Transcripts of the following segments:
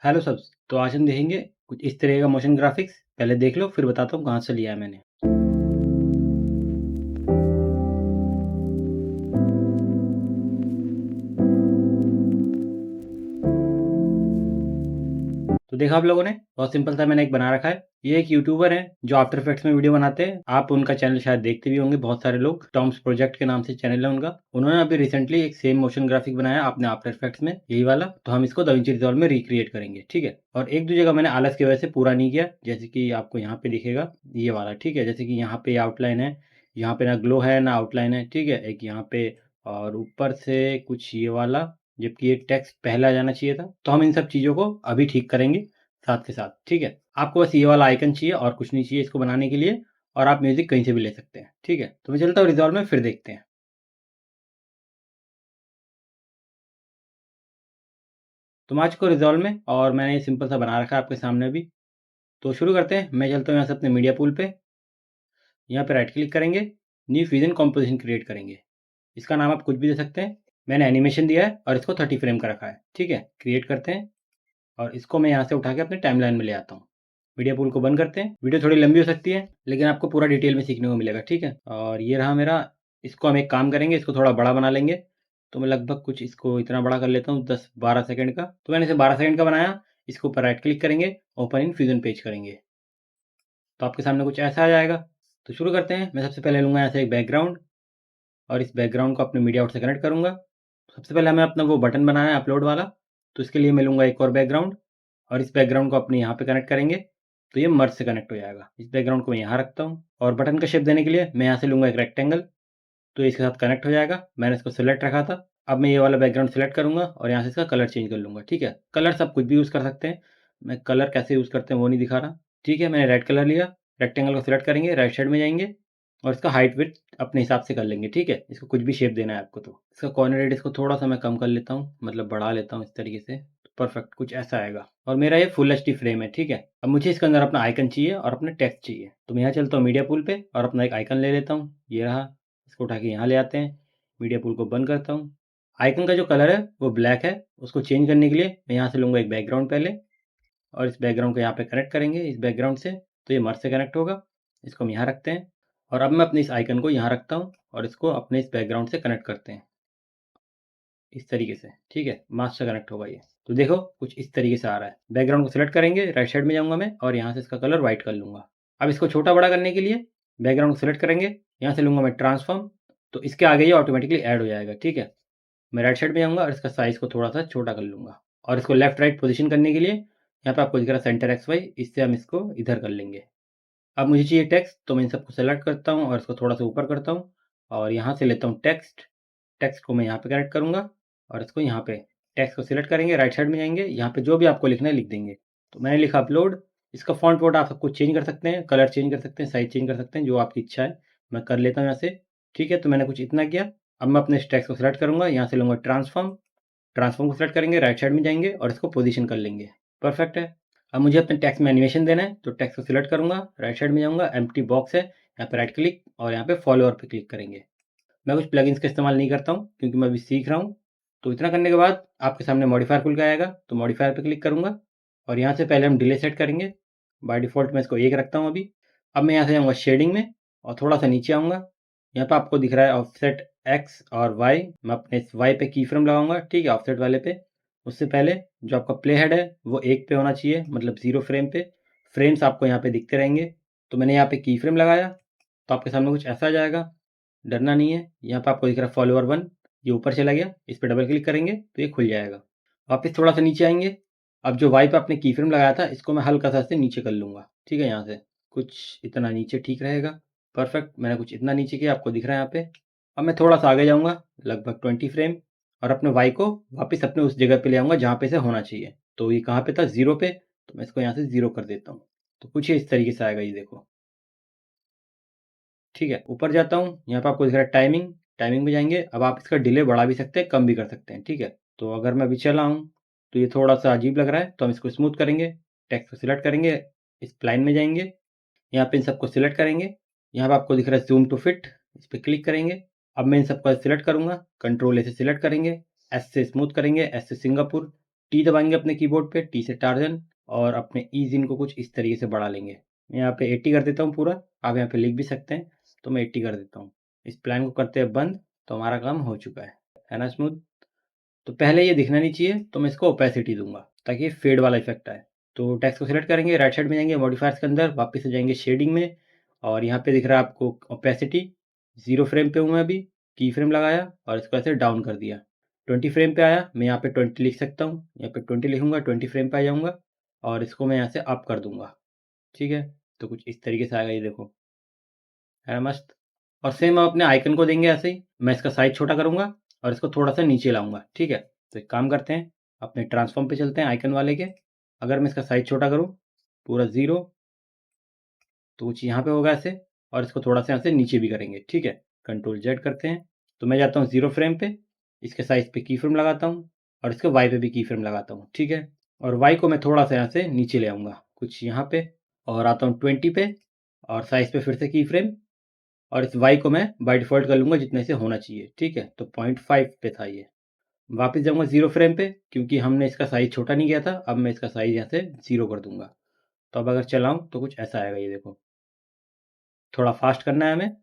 Hello सबस। तो आज हम देखेंगे कुछ इस तरह का मोशन ग्राफिक्स। पहले देख लो फिर बताता हूँ कहाँ से लिया है मैंने। तो देखा आप लोगों ने, बहुत सिंपल सा मैंने एक बना रखा है। ये एक यूट्यूबर है जो आफ्टर इफेक्ट्स में वीडियो बनाते हैं। आप उनका चैनल शायद देखते भी होंगे, बहुत सारे लोग। टॉम्स प्रोजेक्ट के नाम से चैनल है उनका। उन्होंने अभी रिसेंटली एक सेम मोशन ग्राफिक बनाया अपने आफ्टर इफेक्ट्स में, यही वाला। तो हम इसको दाविंची रिजॉल्व में रिक्रिएट करेंगे, ठीक है। और एक दो जगह मैंने आलस की वजह से पूरा नहीं किया, जैसे कि आपको यहाँ पे दिखेगा ये वाला, ठीक है। जैसे कि यहाँ पे आउटलाइन है, यहाँ पे ना ग्लो है ना आउटलाइन है, ठीक है। एक यहाँ पे और ऊपर से कुछ ये वाला, जबकि ये टेक्स्ट पहले आ जाना चाहिए था। तो हम इन सब चीज़ों को अभी ठीक करेंगे साथ के साथ, ठीक है। आपको बस ये वाला आइकन चाहिए और कुछ नहीं चाहिए इसको बनाने के लिए। और आप म्यूजिक कहीं से भी ले सकते हैं, ठीक है। तो मैं चलता हूँ रिजॉल्व में, फिर देखते हैं। तो मैं आ चुका हूँ रिजॉल्व में और मैंने ये सिंपल सा बना रखा है आपके सामने भी। तो शुरू करते हैं। मैं चलता हूँ यहाँ से अपने मीडिया पूल पे। यहाँ पे राइट क्लिक करेंगे, न्यू फ्यूजन कॉम्पोजिशन क्रिएट करेंगे। इसका नाम आप कुछ भी दे सकते हैं। मैंने एनिमेशन दिया है और इसको 30 फ्रेम का रखा है, ठीक है। क्रिएट करते हैं और इसको मैं यहाँ से उठा के अपने टाइमलाइन में ले आता हूँ। मीडिया पूल को बंद करते हैं। वीडियो थोड़ी लंबी हो सकती है लेकिन आपको पूरा डिटेल में सीखने को मिलेगा, ठीक है। और ये रहा मेरा। इसको हम एक काम करेंगे, इसको थोड़ा बड़ा बना लेंगे। तो मैं लगभग कुछ इसको इतना बड़ा कर लेता हूँ, 10-12 सेकंड का। तो मैंने इसे 12 सेकंड का बनाया। इसके ऊपर राइट क्लिक करेंगे, ओपन इन फ्यूजन पेज करेंगे। तो आपके सामने कुछ ऐसा आ जाएगा। तो शुरू करते हैं। मैं सबसे पहले लूँगा यहाँ से एक बैकग्राउंड और इस बैकग्राउंड को अपने मीडिया आउट से कनेक्ट करूँगा। सबसे पहले हमें अपना वो बटन बनाना है अपलोड वाला। तो इसके लिए मैं लूँगा एक और बैकग्राउंड और इस बैकग्राउंड को अपने यहाँ पे कनेक्ट करेंगे। तो ये मर्ज से कनेक्ट हो जाएगा। इस बैकग्राउंड को मैं यहाँ रखता हूँ और बटन का शेप देने के लिए मैं यहाँ से लूँगा एक रेक्टेंगल। तो इसके साथ कनेक्ट हो जाएगा। मैंने इसको सिलेक्ट रखा था। अब मैं ये वाला बैकग्राउंड सेलेक्ट करूँगा और यहाँ से इसका कलर चेंज कर लूँगा, ठीक है। कलर सब कुछ भी यूज़ कर सकते हैं। मैं कलर कैसे यूज़ करते हैं वो नहीं दिखा रहा, ठीक है। मैंने रेड कलर लिया। रेक्टेंगल को सिलेक्ट करेंगे, राइट साइड में जाएंगे और इसका हाइट विड्थ अपने हिसाब से कर लेंगे, ठीक है। इसको कुछ भी शेप देना है आपको। तो इसका कॉर्नर रेडियस को थोड़ा सा मैं कम कर लेता हूँ, मतलब बढ़ा लेता हूँ इस तरीके से। परफेक्ट, कुछ ऐसा आएगा। और मेरा ये फुल एचडी फ्रेम है, ठीक है। अब मुझे इसके अंदर अपना आइकन चाहिए और अपना टेक्स्ट चाहिए। तो मैं यहाँ चलता हूँ मीडिया पूल पे और अपना एक आइकन ले लेता हूँ, ये रहा। इसको उठा के यहाँ ले आते हैं। मीडिया पूल को बंद करता हूँ। आइकन का जो कलर है वो ब्लैक है। उसको चेंज करने के लिए मैं यहाँ से लूँगा एक बैकग्राउंड पहले और इस बैकग्राउंड को यहाँ पे कनेक्ट करेंगे इस बैकग्राउंड से। तो ये मर्ज से कनेक्ट होगा। इसको हम यहाँ रखते हैं और अब मैं अपने इस आइकन को यहाँ रखता हूँ और इसको अपने इस बैकग्राउंड से कनेक्ट करते हैं इस तरीके से, ठीक है। मास्क से कनेक्ट होगा ये। तो देखो कुछ इस तरीके से आ रहा है। बैकग्राउंड को सिलेक्ट करेंगे, राइट साइड में जाऊँगा मैं और यहाँ से इसका कलर व्हाइट कर लूँगा। अब इसको छोटा बड़ा करने के लिए बैकग्राउंड को सिलेक्ट करेंगे, यहाँ से लूँगा मैं ट्रांसफॉर्म। तो इसके आगे ये ऑटोमेटिकली ऐड हो जाएगा, ठीक है। मैं राइट साइड में जाऊँगा और इसका साइज़ को थोड़ा सा छोटा कर लूँगा और इसको लेफ्ट राइट पोजीशन करने के लिए यहाँ पे आपको दिख रहा है सेंटर एक्स वाई, इससे हम इसको इधर कर लेंगे। अब मुझे चाहिए टेक्स्ट, तो मैं इन सबको सेलेक्ट करता हूँ और इसको थोड़ा सा ऊपर करता हूँ और यहाँ से लेता हूँ टेक्स्ट। टेक्स्ट को मैं यहाँ पे कनेक्ट करूँगा और इसको यहाँ पे टेक्स्ट को सिलेक्ट करेंगे, राइट साइड में जाएंगे, यहाँ पे जो भी आपको लिखना है लिख देंगे। तो मैंने लिखा अपलोड। इसका फॉन्ट वोट आप सब कुछ चेंज कर सकते हैं, कलर चेंज कर सकते हैं, साइज चेंज कर सकते हैं, जो आपकी इच्छा है। मैं कर लेता हूँ यहाँ से, ठीक है। तो मैंने कुछ इतना किया। अब मैं अपने टेक्स्ट को सिलेक्ट करूँगा, यहाँ से लूँगा ट्रांसफॉर्म। ट्रांसफॉर्म को सिलेक्ट करेंगे, राइट साइड में जाएंगे और इसको पोजीशन कर लेंगे। परफेक्ट है। अब मुझे अपने टेक्स्ट में एनिमेशन देना है, तो टेक्स्ट को सिलेक्ट करूँगा, राइट साइड में जाऊँगा, एम्प्टी बॉक्स है, यहाँ पे राइट क्लिक और यहाँ पे फॉलोअर पे क्लिक करेंगे। मैं कुछ प्लगइन्स का इस्तेमाल नहीं करता हूँ क्योंकि मैं अभी सीख रहा हूँ। तो इतना करने के बाद आपके सामने मॉडिफायर खुल के आएगा। तो मॉडिफायर पे क्लिक करूँगा और यहाँ से पहले हम डिले सेट करेंगे। बाय डिफ़ॉल्ट मैं इसको 1 रखता हूँ अभी। अब मैं यहाँ से जाऊँगा शेडिंग में और थोड़ा-सा नीचे आऊँगा। यहाँ पे आपको दिख रहा है ऑफसेट एक्स और वाई। मैं अपने इस वाई पे की फ्रेम लगाऊँगा, ठीक है, ऑफसेट वाले पे। उससे पहले जो आपका प्ले हेड है वो 1 पे होना चाहिए, मतलब 0 फ्रेम पे। फ्रेम्स आपको यहाँ पे दिखते रहेंगे। तो मैंने यहाँ पे की फ्रेम लगाया, तो आपके सामने कुछ ऐसा आ जाएगा। डरना नहीं है। यहाँ पे आपको दिख रहा है फॉलोअर 1, ये ऊपर चला गया। इस पे डबल क्लिक करेंगे तो ये खुल जाएगा। वापस थोड़ा सा नीचे आएंगे। अब जो वाई पे आपने की फ्रेम लगाया था इसको मैं हल्का सा से नीचे कर लूँगा, ठीक है। यहाँ से कुछ इतना नीचे ठीक रहेगा। परफेक्ट, मैंने कुछ इतना नीचे किया, आपको दिख रहा है यहाँ पे। अब मैं थोड़ा सा आगे जाऊँगा, लगभग 20 फ्रेम, और अपने वाई को वापस अपने उस जगह पे ले आऊँगा जहाँ पे से होना चाहिए। तो ये कहाँ पे था, 0 पे। तो मैं इसको यहाँ से 0 कर देता हूँ। तो कुछ इस तरीके से आएगा, ये देखो, ठीक है। ऊपर जाता हूँ, यहाँ पे आपको दिख रहा है टाइमिंग। टाइमिंग में जाएंगे। अब आप इसका डिले बढ़ा भी सकते हैं, कम भी कर सकते हैं, ठीक है। तो अगर मैं अभी चला हूँ तो ये थोड़ा सा अजीब लग रहा है, तो हम इसको स्मूथ करेंगे। टेक्स्ट को सिलेक्ट करेंगे, इस लाइन में जाएंगे, यहाँ पे इन सबको सिलेक्ट करेंगे। यहाँ पे आपको दिख रहा है जूम टू फिट, इस पर क्लिक करेंगे। अब मैं इन सबको सिलेक्ट करूँगा, कंट्रोल ए से सिलेक्ट करेंगे, एस से स्मूथ करेंगे, एस से सिंगापुर, टी दबाएंगे अपने कीबोर्ड पे, टी से टार्जन, और अपने ईजिन को कुछ इस तरीके से बढ़ा लेंगे। मैं यहाँ पे 80 कर देता हूँ पूरा, आप यहाँ पे लिख भी सकते हैं, तो मैं 80 कर देता हूँ। इस प्लान को करते हैं बंद, तो हमारा काम हो चुका है ना स्मूथ। तो पहले ये दिखना नहीं चाहिए, तो मैं इसको ओपेसिटी दूंगा ताकि फेड वाला इफेक्ट आए। तो टेक्स्ट को सिलेक्ट करेंगे, राइट साइड में जाएंगे मॉडिफायर्स के अंदर, वापस से जाएंगे शेडिंग में, और यहाँ पे दिख रहा है आपको ओपेसिटी। 0 फ्रेम पे हूँ मैं अभी, की फ्रेम लगाया और इसको ऐसे डाउन कर दिया। 20 फ्रेम पे आया, मैं यहाँ पे 20 लिख सकता हूँ, यहाँ पे 20 लिखूंगा, 20 फ्रेम पे आ जाऊँगा, और इसको मैं यहाँ से अप कर दूंगा। ठीक है, तो कुछ इस तरीके से आएगा, ये देखो, है ना मस्त। और सेम हम अपने आइकन को देंगे ऐसे ही, मैं इसका साइज छोटा करूंगा और इसको थोड़ा सा नीचे लाऊंगा। ठीक है, तो एक काम करते हैं, अपने ट्रांसफॉर्म पे चलते हैं आइकन वाले के। अगर मैं इसका साइज छोटा करूँ पूरा 0, तो कुछ यहाँ पे होगा ऐसे, और इसको थोड़ा सा यहाँ से नीचे भी करेंगे। ठीक है, कंट्रोल जेड करते हैं, तो मैं जाता हूँ 0 फ्रेम पे, इसके साइज पे की फ्रेम लगाता हूँ, और इसके वाई पे भी की फ्रेम लगाता हूँ। ठीक है, और वाई को मैं थोड़ा सा यहाँ से नीचे ले आऊँगा कुछ यहाँ पे, और आता हूँ 20 पे, और साइज पे फिर से की फ्रेम, और इस y को मैं बाय डिफ़ॉल्ट कर लूँगा जितने से होना चाहिए। ठीक है, तो 0.5 पे था ये। वापस जाऊँगा 0 फ्रेम पे, क्योंकि हमने इसका साइज़ छोटा नहीं किया था, अब मैं इसका साइज़ यहाँ से 0 कर दूँगा। तो अब अगर चलाऊँ तो कुछ ऐसा आएगा, ये देखो। थोड़ा फास्ट करना है हमें,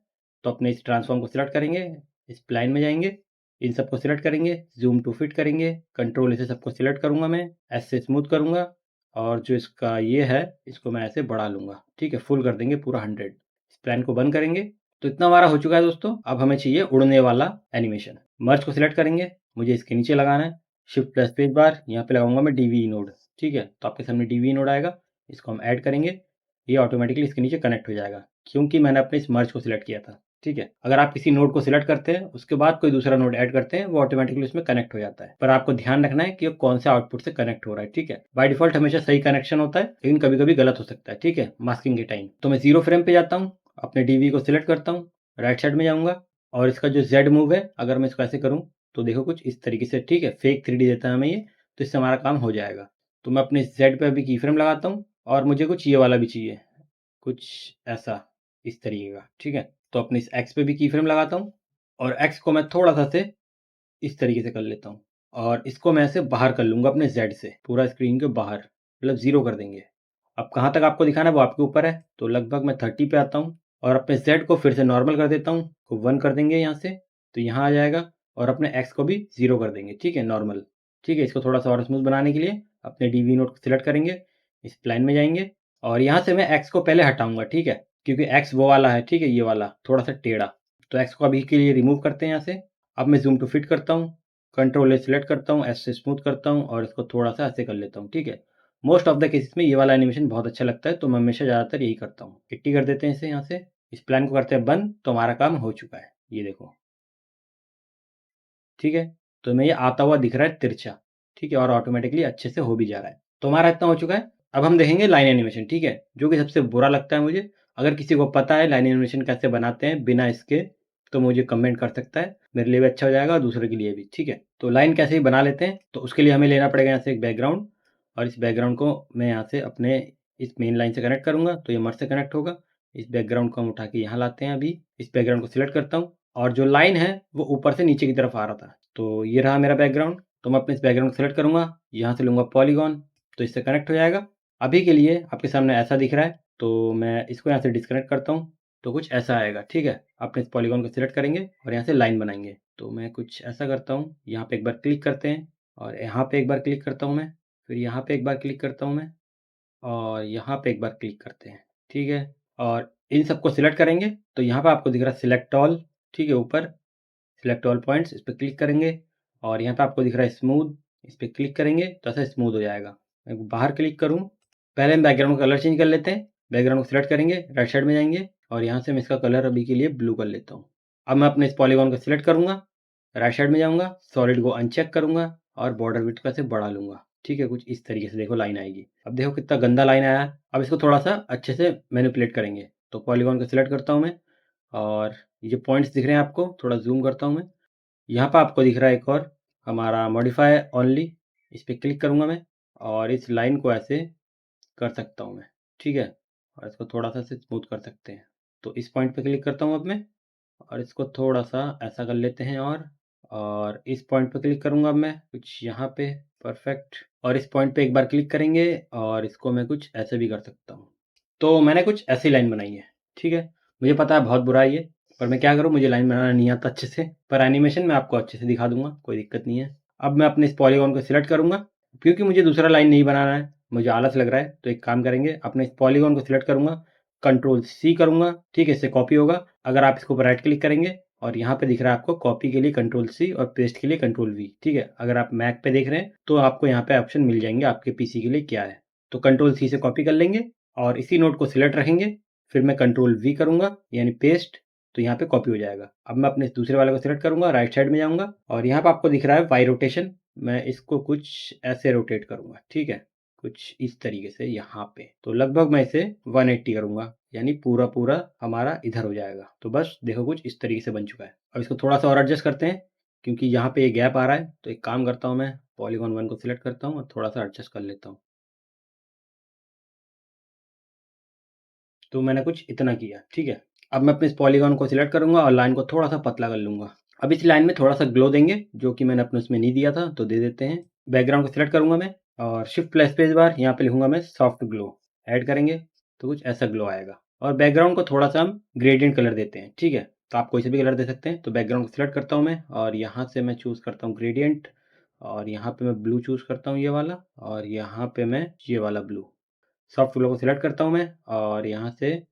तो अपने इस ट्रांसफॉर्म को सिलेक्ट करेंगे, इस प्लान में जाएँगे, इन सबको सिलेक्ट करेंगे, ज़ूम टू फिट करेंगे, कंट्रोल से सबको सिलेक्ट करूँगा मैं, एस से स्मूथ करूँगा, और जो इसका ये है, इसको मैं ऐसे बढ़ा लूँगा। ठीक है, फुल कर देंगे पूरा 100। इस प्लान को बंद करेंगे। तो इतना हमारा हो चुका है दोस्तों। अब हमें चाहिए उड़ने वाला एनिमेशन। मर्ज को सिलेक्ट करेंगे, मुझे इसके नीचे लगाना है, शिफ्ट प्लस स्पेस बार, यहाँ पे लगाऊंगा मैं डीवी नोड। ठीक है, तो आपके सामने डीवी नोड आएगा, इसको हम ऐड करेंगे, ये ऑटोमेटिकली इसके नीचे कनेक्ट हो जाएगा, क्योंकि मैंने अपने इस मर्ज को सिलेक्ट किया था। ठीक है, अगर आप किसी नोड को सिलेक्ट करते हैं, उसके बाद कोई दूसरा नोड ऐड करते हैं, वो ऑटोमेटिकली उसमें कनेक्ट हो जाता है। पर आपको ध्यान रखना है कि वो कौन से आउटपुट से कनेक्ट हो रहा है। ठीक है, बाय डिफॉल्ट हमेशा सही कनेक्शन होता है, लेकिन कभी कभी गलत हो सकता है। ठीक है, मास्किंग के टाइम। तो मैं 0 फ्रेम पे जाता हूँ, अपने डीवी को सिलेक्ट करता हूँ, राइट साइड में जाऊँगा, और इसका जो जेड मूव है, अगर मैं इसको ऐसे करूँ तो देखो कुछ इस तरीके से। ठीक है, फेक 3D देता है हमें ये, तो इससे हमारा काम हो जाएगा। तो मैं अपने जेड पे अभी की फ्रेम लगाता हूँ, और मुझे कुछ ये वाला भी चाहिए, कुछ ऐसा, इस तरीके का। ठीक है, तो अपने इस एक्स पे भी की फ्रेम लगाता हूँ, और एक्स को मैं थोड़ा सा से इस तरीके से कर लेता हूँ, और इसको मैं ऐसे बाहर कर लूँगा अपने जेड से, पूरा स्क्रीन के बाहर, मतलब 0 कर देंगे। अब कहाँ तक आपको दिखाना है वो आपके ऊपर है, तो लगभग मैं 30 पे आता हूँ, और अपने जेड को फिर से नॉर्मल कर देता हूँ, को 1 कर देंगे यहाँ से, तो यहाँ आ जाएगा, और अपने एक्स को भी 0 कर देंगे। ठीक है, नॉर्मल। ठीक है, इसको थोड़ा सा और स्मूथ बनाने के लिए अपने डीवी नोट को सिलेक्ट करेंगे, इस प्लान में जाएंगे, और यहाँ से मैं एक्स को पहले हटाऊंगा। ठीक है, क्योंकि एक्स वो वाला है, ठीक है, ये वाला थोड़ा सा टेढ़ा, तो एक्स को अभी के लिए रिमूव करते हैं यहाँ से। अब मैं जूम टू फिट करता हूँ, कंट्रोल ए सिलेक्ट करता हूँ, एस से स्मूथ करता हूँ, और इसको थोड़ा सा ऐसे कर लेता हूँ। ठीक है, मोस्ट ऑफ द केसेस में ये वाला एनिमेशन बहुत अच्छा लगता है, तो मैं हमेशा ज़्यादातर यही करता हूँ। 80 कर देते हैं इसे यहाँ से, इस प्लान को करते हैं बंद, तो हमारा काम हो चुका है, ये देखो। ठीक है, तो मैं ये आता हुआ दिख रहा है तिरछा। ठीक है, और ऑटोमेटिकली अच्छे से हो भी जा रहा है, तो हमारा इतना हो चुका है। अब हम देखेंगे लाइन एनिमेशन। ठीक है, जो कि सबसे बुरा लगता है मुझे। अगर किसी को पता है लाइन एनिमेशन कैसे बनाते हैं बिना इसके, तो मुझे कमेंट कर सकता है, मेरे लिए भी अच्छा हो जाएगा और दूसरे के लिए भी। ठीक है, तो लाइन कैसे ही बना लेते हैं, तो उसके लिए हमें लेना पड़ेगा यहाँ से एक बैकग्राउंड, और इस बैकग्राउंड को मैं यहाँ से अपने इस मेन लाइन से कनेक्ट करूँगा, तो ये मर्ज से कनेक्ट होगा। इस बैकग्राउंड को हम उठा के यहाँ लाते हैं, अभी इस बैकग्राउंड को सिलेक्ट करता हूँ, और जो लाइन है वो ऊपर से नीचे की तरफ आ रहा था, तो ये रहा मेरा बैकग्राउंड। तो मैं अपने इस बैकग्राउंड को सेलेक्ट करूँगा, यहाँ से लूँगा पॉलीगॉन, तो इससे कनेक्ट हो जाएगा। अभी के लिए आपके सामने ऐसा दिख रहा है, तो मैं इसको यहाँ से डिस्कनेक्ट करता हूँ, तो कुछ ऐसा आएगा। ठीक है, अपने इस पॉलीगॉन को सिलेक्ट करेंगे और यहाँ से लाइन बनाएंगे, तो मैं कुछ ऐसा करता हूँ, यहाँ पे एक बार क्लिक करते हैं, और यहाँ पे एक बार क्लिक करता हूँ मैं, फिर यहाँ पे एक बार क्लिक करता हूँ मैं, और यहाँ पे एक बार क्लिक करते हैं। ठीक है, और इन सबको सिलेक्ट करेंगे, तो यहाँ पे आपको दिख रहा है सिलेक्ट ऑल। ठीक है, ऊपर सिलेक्ट ऑल पॉइंट्स, इस पर क्लिक करेंगे, और यहाँ पे आपको दिख रहा है स्मूथ, इस पर क्लिक करेंगे तो ऐसा स्मूथ हो जाएगा। मैं बाहर क्लिक करूँ, पहले हम बैकग्राउंड का कलर चेंज कर लेते हैं। बैकग्राउंड को सिलेक्ट करेंगे, राइट साइड में जाएंगे, और यहाँ से मैं इसका कलर अभी के लिए ब्लू कर लेता हूँ। अब मैं अपने इस पॉलीगॉन को सिलेक्ट करूँगा, राइट साइड में जाऊँगा, सॉलिड को अनचेक करूँगा, और बॉर्डर विड्थ को ऐसे बढ़ा लूँगा। ठीक है, कुछ इस तरीके से देखो लाइन आएगी। अब देखो कितना गंदा लाइन आया है। अब इसको थोड़ा सा अच्छे से मैनिपुलेट करेंगे, तो पॉलीगॉन को सिलेक्ट करता हूँ मैं, और ये जो पॉइंट्स दिख रहे हैं आपको, थोड़ा जूम करता हूँ मैं, यहाँ पर आपको दिख रहा है एक और हमारा मॉडिफाई ओनली, इस पर क्लिक करूँगा मैं, और इस लाइन को ऐसे कर सकता हूँ मैं। ठीक है, और इसको थोड़ा सा से स्मूथ कर सकते हैं, तो इस पॉइंट पे क्लिक करता हूँ अब मैं, और इसको थोड़ा सा ऐसा कर लेते हैं, और इस पॉइंट पे क्लिक करूँगा अब मैं कुछ यहाँ पे, परफेक्ट। और इस पॉइंट पे एक बार क्लिक करेंगे और इसको मैं कुछ ऐसे भी कर सकता हूँ। तो मैंने कुछ ऐसी लाइन बनाई है, ठीक है। मुझे पता है बहुत बुरा है ये, पर मैं क्या करूँ, मुझे लाइन बनाना नहीं आता अच्छे से, पर एनिमेशन मैं आपको अच्छे से दिखा दूंगा, कोई दिक्कत नहीं है। अब मैं अपने इस पॉलीगॉन को सिलेक्ट करूंगा, क्योंकि मुझे दूसरा लाइन नहीं बनाना है, मुझे आलस लग रहा है। तो एक काम करेंगे, अपने इस पॉलीगॉन को सिलेक्ट करूंगा, कंट्रोल सी करूंगा, ठीक है, इससे कॉपी होगा। अगर आप इसको राइट क्लिक करेंगे और यहाँ पे दिख रहा है आपको कॉपी के लिए कंट्रोल सी और पेस्ट के लिए कंट्रोल वी, ठीक है। अगर आप मैक पे देख रहे हैं तो आपको यहाँ पे ऑप्शन मिल जाएंगे आपके पीसी के लिए क्या है। तो कंट्रोल सी से कॉपी कर लेंगे और इसी नोट को सिलेक्ट रखेंगे, फिर मैं कंट्रोल वी करूंगा यानी पेस्ट, तो यहाँ पे कॉपी हो जाएगा। अब मैं अपने दूसरे वाले को सिलेक्ट करूंगा, राइट साइड में जाऊंगा और यहाँ पे आपको दिख रहा है वाई रोटेशन, मैं इसको कुछ ऐसे रोटेट करूंगा, ठीक है, कुछ इस तरीके से यहाँ पे। तो लगभग मैं इसे 180 करूंगा, यानी पूरा पूरा हमारा इधर हो जाएगा। तो बस देखो कुछ इस तरीके से बन चुका है। अब इसको थोड़ा सा और एडजस्ट करते हैं, क्योंकि यहाँ पे ये गैप आ रहा है। तो एक काम करता हूँ, मैं पॉलीगॉन 1 को सिलेक्ट करता हूँ और थोड़ा सा एडजस्ट कर लेता हूँ। तो मैंने कुछ इतना किया, ठीक है। अब मैं अपने इस पॉलीगॉन को सिलेक्ट करूंगा और लाइन को थोड़ा सा पतला कर लूंगा। अब इस लाइन में थोड़ा सा ग्लो देंगे, जो कि मैंने अपने उसमें नहीं दिया था, तो दे देते हैं। बैकग्राउंड को सिलेक्ट करूंगा मैं और शिफ्ट प्लस स्पेस बार, यहाँ पे लिखूंगा मैं सॉफ्ट ग्लो, ऐड करेंगे तो कुछ ऐसा ग्लो आएगा। और बैकग्राउंड को थोड़ा सा हम ग्रेडियंट कलर देते हैं, ठीक है। तो आप कोई से भी कलर दे सकते हैं। तो बैकग्राउंड को सिलेक्ट करता हूँ मैं और यहाँ से मैं चूज़ करता हूँ ग्रेडियंट, और यहाँ पे मैं ब्लू चूज़ करता हूँ, ये वाला, और यहाँ पे मैं ये वाला ब्लू। सॉफ्ट ग्लो को सिलेक्ट करता हूँ मैं और यहाँ से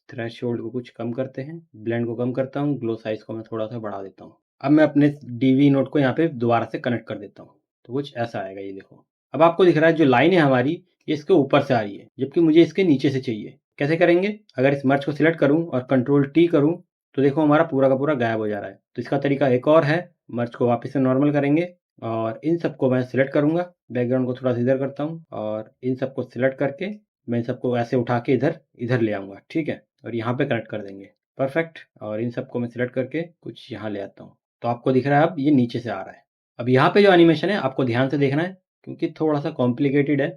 थ्रेशोल्ड को कुछ कम करते हैं, ब्लेंड को कम करता हूँ, ग्लो साइज को मैं थोड़ा सा बढ़ा देता हूँ। अब मैं अपने डीवी नोट को यहाँ पे दोबारा से कनेक्ट कर देता हूँ, तो कुछ ऐसा आएगा, ये देखो। अब आपको दिख रहा है जो लाइन है हमारी, ये इसके ऊपर से आ रही है, जबकि मुझे इसके नीचे से चाहिए। कैसे करेंगे? अगर इस मर्ज को सिलेक्ट करूँ और कंट्रोल टी करूँ तो देखो हमारा पूरा का पूरा गायब हो जा रहा है। तो इसका तरीका एक और है, मर्ज को वापस से नॉर्मल करेंगे और इन सबको मैं सिलेक्ट करूंगा, बैकग्राउंड को थोड़ा सा इधर करता हूँ और इन सबको सिलेक्ट करके मैं इन सबको ऐसे उठा के इधर इधर ले आऊंगा, ठीक है, और यहाँ पे कनेक्ट कर देंगे। परफेक्ट। और इन सबको मैं सिलेक्ट करके कुछ यहाँ ले आता हूँ, तो आपको दिख रहा है अब ये नीचे से आ रहा है। अब यहाँ पे जो एनिमेशन है आपको ध्यान से देखना है, क्योंकि थोड़ा सा कॉम्प्लिकेटेड है।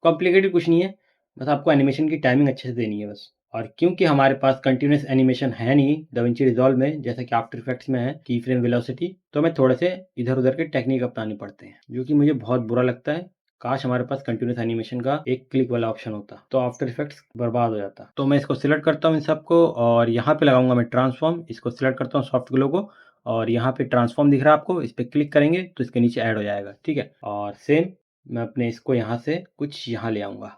कॉम्प्लिकेटेड कुछ नहीं है, बस आपको एनिमेशन की टाइमिंग अच्छे से देनी है बस। और क्योंकि हमारे पास कंटिन्यूस एनिमेशन है नहीं दाविंची रिजॉल्व में, जैसा कि आफ्टर इफेक्ट्स में है की फ्रेम वेलोसिटी, तो हमें थोड़े से इधर उधर के टेक्निक अपनाने पड़ते हैं, जो कि मुझे बहुत बुरा लगता है। काश हमारे पास कंटिन्यूस एनिमेशन का एक क्लिक वाला ऑप्शन होता, तो आफ्टर इफेक्ट्स बर्बाद हो जाता। तो मैं इसको सिलेक्ट करता हूँ इन सबको और यहाँ पे लगाऊंगा मैं ट्रांसफॉर्म। इसको सिलेक्ट करता हूँ सॉफ्ट ग्लो को और यहाँ पे ट्रांसफॉर्म दिख रहा है आपको, इस पर क्लिक करेंगे तो इसके नीचे ऐड हो जाएगा, ठीक है। और सेम मैं अपने इसको यहाँ से कुछ यहाँ ले आऊँगा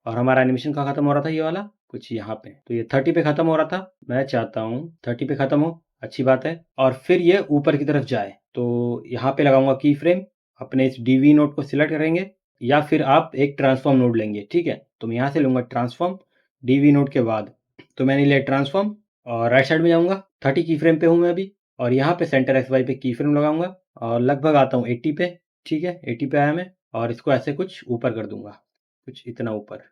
और हमारा एनिमेशन कहाँ खत्म हो रहा था, ये वाला कुछ यहाँ पे। तो ये 30 पे खत्म हो रहा था, मैं चाहता हूँ 30 पे खत्म हो, अच्छी बात है। और फिर ये ऊपर की तरफ जाए, तो यहाँ पे लगाऊंगा की फ्रेम। अपने इस डीवी नोट को सिलेक्ट करेंगे या फिर आप एक ट्रांसफॉर्म नोड लेंगे, ठीक है। तो मैं यहाँ से लूंगा ट्रांसफॉर्म डीवी नोड के बाद, तो मैंने लिया ट्रांसफॉर्म और राइट साइड में जाऊंगा, 30 की फ्रेम पे हूँ मैं अभी, और यहाँ पे सेंटर एक्स वाई पे की फ्रेम लगाऊंगा और लगभग आता हूँ 80 पे, ठीक है, 80 पे आया मैं। और इसको ऐसे कुछ ऊपर कर दूंगा, कुछ इतना ऊपर,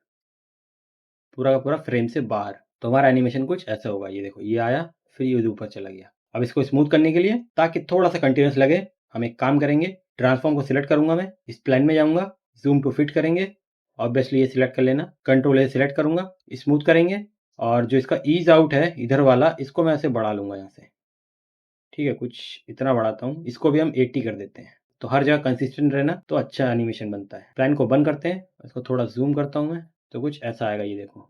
पूरा का पूरा फ्रेम से बाहर। तो हमारा एनिमेशन कुछ ऐसा होगा, ये देखो ये आया फिर ये ऊपर चला गया। अब इसको स्मूथ करने के लिए, ताकि थोड़ा सा कंटिन्यूस लगे, हम एक काम करेंगे, ट्रांसफॉर्म को सिलेक्ट करूंगा मैं, इस प्लान में जाऊंगा, जूम टू फिट करेंगे, ऑब्वियसली ये सिलेक्ट कर लेना, कंट्रोल ए सिलेक्ट करूंगा, स्मूथ करेंगे और जो इसका ईज आउट है इधर वाला, इसको मैं ऐसे बढ़ा लूंगा यहाँ से, ठीक है, कुछ इतना बढ़ाता हूँ। इसको भी हम 80 कर देते हैं, तो हर जगह कंसिस्टेंट रहना, तो अच्छा एनिमेशन बनता है। प्लान को बंद करते हैं, इसको थोड़ा जूम करता हूँ मैं, तो कुछ ऐसा आएगा, ये देखो,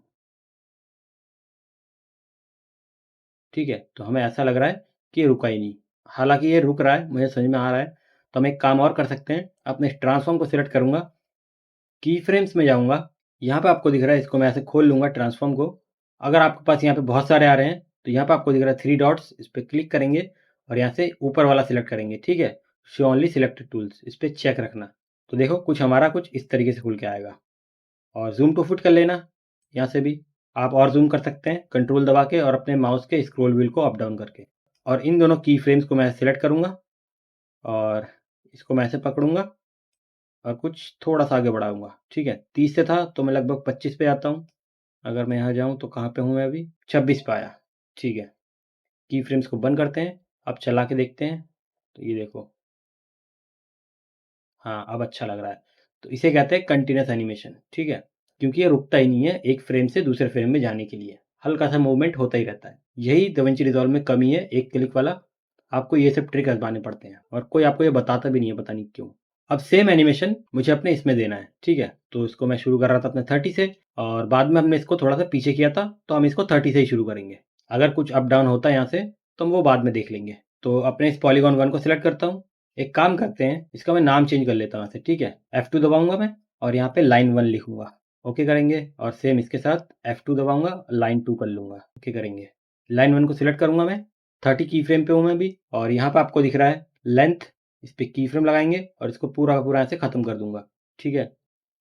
ठीक है। तो हमें ऐसा लग रहा है कि ये रुका ही नहीं, हालांकि ये रुक रहा है, मुझे समझ में आ रहा है। तो हम एक काम और कर सकते हैं, अपने ट्रांसफॉर्म को सिलेक्ट करूंगा, की फ्रेम्स में जाऊंगा, यहाँ पे आपको दिख रहा है, इसको मैं ऐसे खोल लूंगा ट्रांसफॉर्म को। अगर आपके पास यहाँ पे बहुत सारे आ रहे हैं तो यहाँ पे आपको दिख रहा है 3 डॉट्स, इस पर क्लिक करेंगे और यहाँ से ऊपर वाला सिलेक्ट करेंगे, ठीक है, शो ओनली सिलेक्टेड टूल्स, इस पर चेक रखना। तो देखो कुछ हमारा कुछ इस तरीके से खुल के आएगा। और जूम टू फुट कर लेना, यहाँ से भी आप और जूम कर सकते हैं कंट्रोल दबा के और अपने माउस के स्क्रॉल व्हील को अप डाउन करके। और इन दोनों की फ्रेम्स को मैं सिलेक्ट करूंगा और इसको मैं ऐसे पकड़ूंगा और कुछ थोड़ा सा आगे बढ़ाऊंगा, ठीक है। 30 से था तो मैं लगभग 25 पे आता हूँ। अगर मैं यहाँ जाऊँ तो कहाँ पे हूँ मैं अभी, 26 पे आया, ठीक है। की फ्रेम्स को बंद करते हैं, अब चला के देखते हैं, तो ये देखो, हाँ अब अच्छा लग रहा है। तो इसे कहते हैं कंटिन्यूस एनिमेशन, ठीक है, क्योंकि ये रुकता ही नहीं है एक फ्रेम से दूसरे फ्रेम में जाने के लिए, हल्का सा मूवमेंट होता ही रहता है। यही दाविंची रिजॉल्व में कमी है, एक क्लिक वाला, आपको ये सब ट्रिक आजमाने पड़ते हैं और कोई आपको ये बताता भी नहीं है, पता नहीं क्यों। अब सेम एनिमेशन मुझे अपने इसमें देना है, ठीक है? तो इसको मैं शुरू कर रहा था अपने 30 से और बाद में हमने इसको थोड़ा-सा पीछे किया था, तो हम इसको 30 से ही शुरू करेंगे। अगर कुछ अप डाउन होता है यहाँ से, तो हम वो बाद में देख लेंगे। तो अपने इस पॉलीगॉन 1 को सिलेक्ट करता हूँ। एक काम करते हैं, इसका मैं नाम चेंज कर लेता हूँ यहाँ से, ठीक है? F2 दबाऊँगा मैं और यहाँ पे लाइन 1 लिखूँगा। ओके करेंगे और सेम इसके साथ F2 दबाऊँगा, लाइन 2 कर लूँगा। ओके करेंगे। लाइन 1 को सिलेक्ट करूँगा मैं, 30 की फ्रेम पे हूँ मैं अभी और यहाँ पे आपको दिख रहा है लेंथ, इस पे की फ्रेम लगाएँगे और इसको पूरा का पूरा ऐसे खत्म कर दूँगा, ठीक है?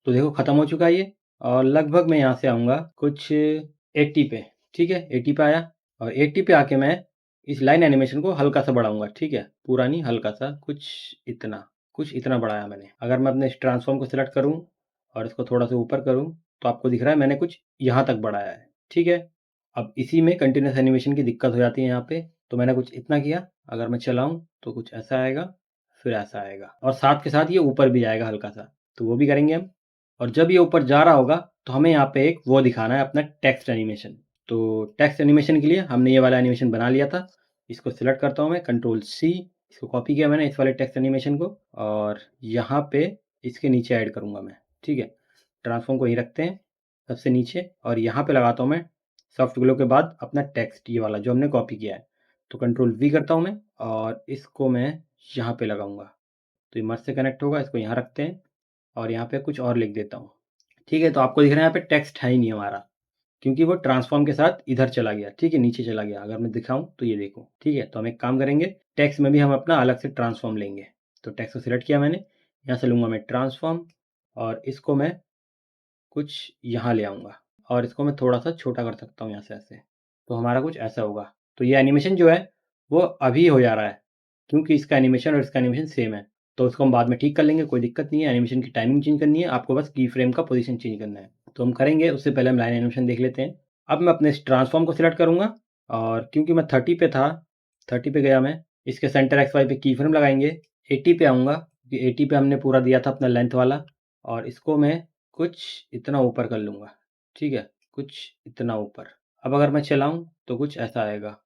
तो देखो खत्म हो चुका है ये और लगभग मैं यहाँ से आऊँगा कुछ 80 पे, ठीक है? 80 पे आया और 80 पे आके मैं इस लाइन एनिमेशन को हल्का-सा बढ़ाऊँगा, ठीक है? पूरा नहीं हल्का-सा कुछ इतना बढ़ाया मैंने। अगर मैं अपने इस ट्रांसफ़ॉर्म को सिलेक्ट करूँ और इसको थोड़ा-सा ऊपर करूँ, तो आपको दिख रहा है मैंने कुछ यहाँ तक बढ़ाया है, ठीक है? अब इसी में कंटीन्यूअस एनिमेशन की दिक्कत हो जाती है यहाँ पे, तो मैंने कुछ इतना किया, अगर मैं चलाऊँ तो कुछ ऐसा आएगा, फिर ऐसा आएगा और साथ के साथ ये ऊपर भी जाएगा हल्का-सा, तो वो भी करेंगे हम। और जब ये ऊपर जा रहा होगा, तो हमें यहाँ पे एक वो दिखाना है अपना टेक्स्ट एनिमेशन। तो टेक्स्ट एनिमेशन के लिए हमने ये वाला एनिमेशन बना लिया था। इसको सिलेक्ट करता हूँ मैं कंट्रोल सी, इसको कॉपी किया मैंने इस वाले टेक्स्ट एनिमेशन को और यहाँ पे इसके नीचे ऐड करूँगा मैं, ठीक है? ट्रांसफ़ॉर्म को यहीं रखते हैं, सबसे नीचे और यहाँ पे लगाता हूँ मैं सॉफ्ट ग्लो के बाद अपना टेक्स्ट ये वाला जो हमने कॉपी किया है। तो कंट्रोल वी करता हूँ मैं और इसको मैं यहाँ पे लगाऊँगा। तो ये मर्ज से कनेक्ट होगा, इसको यहाँ रखते हैं और यहाँ पे कुछ और लिख देता हूँ। ठीक है, तो आपको दिख रहा है यहाँ पे टेक्स्ट है ही नहीं हमारा, क्योंकि वो ट्रांसफ़ॉर्म के साथ इधर चला गया, ठीक है? नीचे चला गया। अगर मैं दिखाऊँ तो ये देखो, ठीक है? तो हम एक काम करेंगे, टेक्स्ट में भी हम अपना अलग से ट्रांसफ़ॉर्म लेंगे। तो टेक्स्ट को सिलेक्ट किया मैंने, यहाँ से लूँगा मैं ट्रांसफ़ॉर्म और इसको मैं कुछ यहाँ ले आऊँगा और इसको मैं थोड़ा-सा छोटा कर सकता हूँ यहाँ से ऐसे। तो हमारा कुछ ऐसा होगा। तो ये एनिमेशन जो है, वो अभी हो जा रहा है, क्योंकि इसका एनिमेशन और इसका एनिमेशन सेम है। तो उसको हम बाद में ठीक कर लेंगे, कोई दिक्कत नहीं है। एनिमेशन की टाइमिंग चेंज करनी है, आपको बस की फ्रेम का पोज़ीशन चेंज करना है। तो हम करेंगे, उससे पहले हम लाइन एनिमेशन देख लेते हैं। अब मैं अपने इस ट्रांसफ़ॉर्म को सिलेक्ट करूँगा और क्योंकि मैं 30 पे था, 30 पे गया मैं, इसके सेंटर एक्स वाई पे की फ्रेम लगाएँगे, 80 पे आऊँगा, क्योंकि 80 पे हमने पूरा दिया था अपना लेंथ वाला और इसको मैं कुछ इतना ऊपर कर लूँगा, ठीक है? कुछ इतना ऊपर। अब अगर मैं चलाऊँ तो कुछ ऐसा आएगा।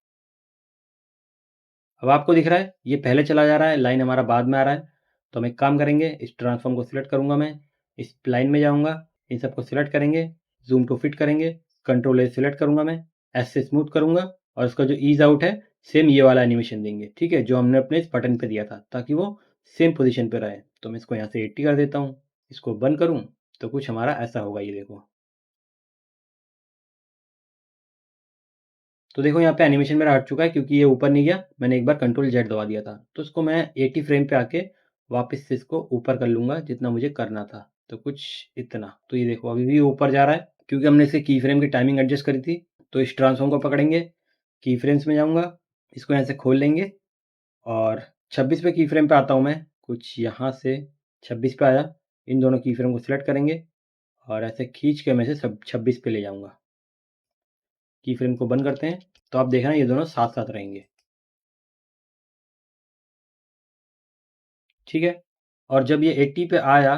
अब आपको दिख रहा है ये पहले चला जा रहा है, लाइन हमारा बाद में आ रहा है। तो हम एक काम करेंगे, इस ट्रांसफ़ॉर्म को सिलेक्ट करूँगा मैं, इस लाइन में जाऊँगा, इन सबको सिलेक्ट करेंगे, ज़ूम टू फिट करेंगे, कंट्रोल ए सिलेक्ट करूँगा मैं, एस से स्मूथ करूँगा और इसका जो ईज़ आउट है, सेम ये वाला एनिमेशन देंगे, ठीक है? जो हमने अपने इस बटन पे दिया था, ताकि वो सेम पोज़ीशन पे रहे। तो मैं इसको यहाँ से 80 कर देता हूँ, इसको बंद करूँ तो कुछ हमारा ऐसा होगा, ये देखो। तो देखो यहाँ पे एनिमेशन मेरा हट चुका है क्योंकि ये ऊपर नहीं गया, मैंने एक बार कंट्रोल जेड दबा दिया था। तो इसको मैं 80 फ्रेम पे आके वापस से इसको ऊपर कर लूँगा जितना मुझे करना था। तो कुछ इतना। तो ये देखो अभी भी ऊपर जा रहा है क्योंकि हमने इसके की फ्रेम की टाइमिंग एडजस्ट करी थी। तो इस ट्रांसफ़ॉर्म को पकड़ेंगे, की फ्रेम्स में जाऊँगा, इसको यहाँ से खोल लेंगे और 26 पे की फ्रेम पे आता हूँ मैं, कुछ यहाँ से 26 पे आया। इन दोनों की फ्रेम को सिलेक्ट करेंगे और ऐसे खींच के मैं इसे सब 26 पे ले जाऊँगा। की फ्रेम को बंद करते हैं, तो आप देखना ये दोनों साथ-साथ रहेंगे। ठीक है? और जब ये 80 पे आया,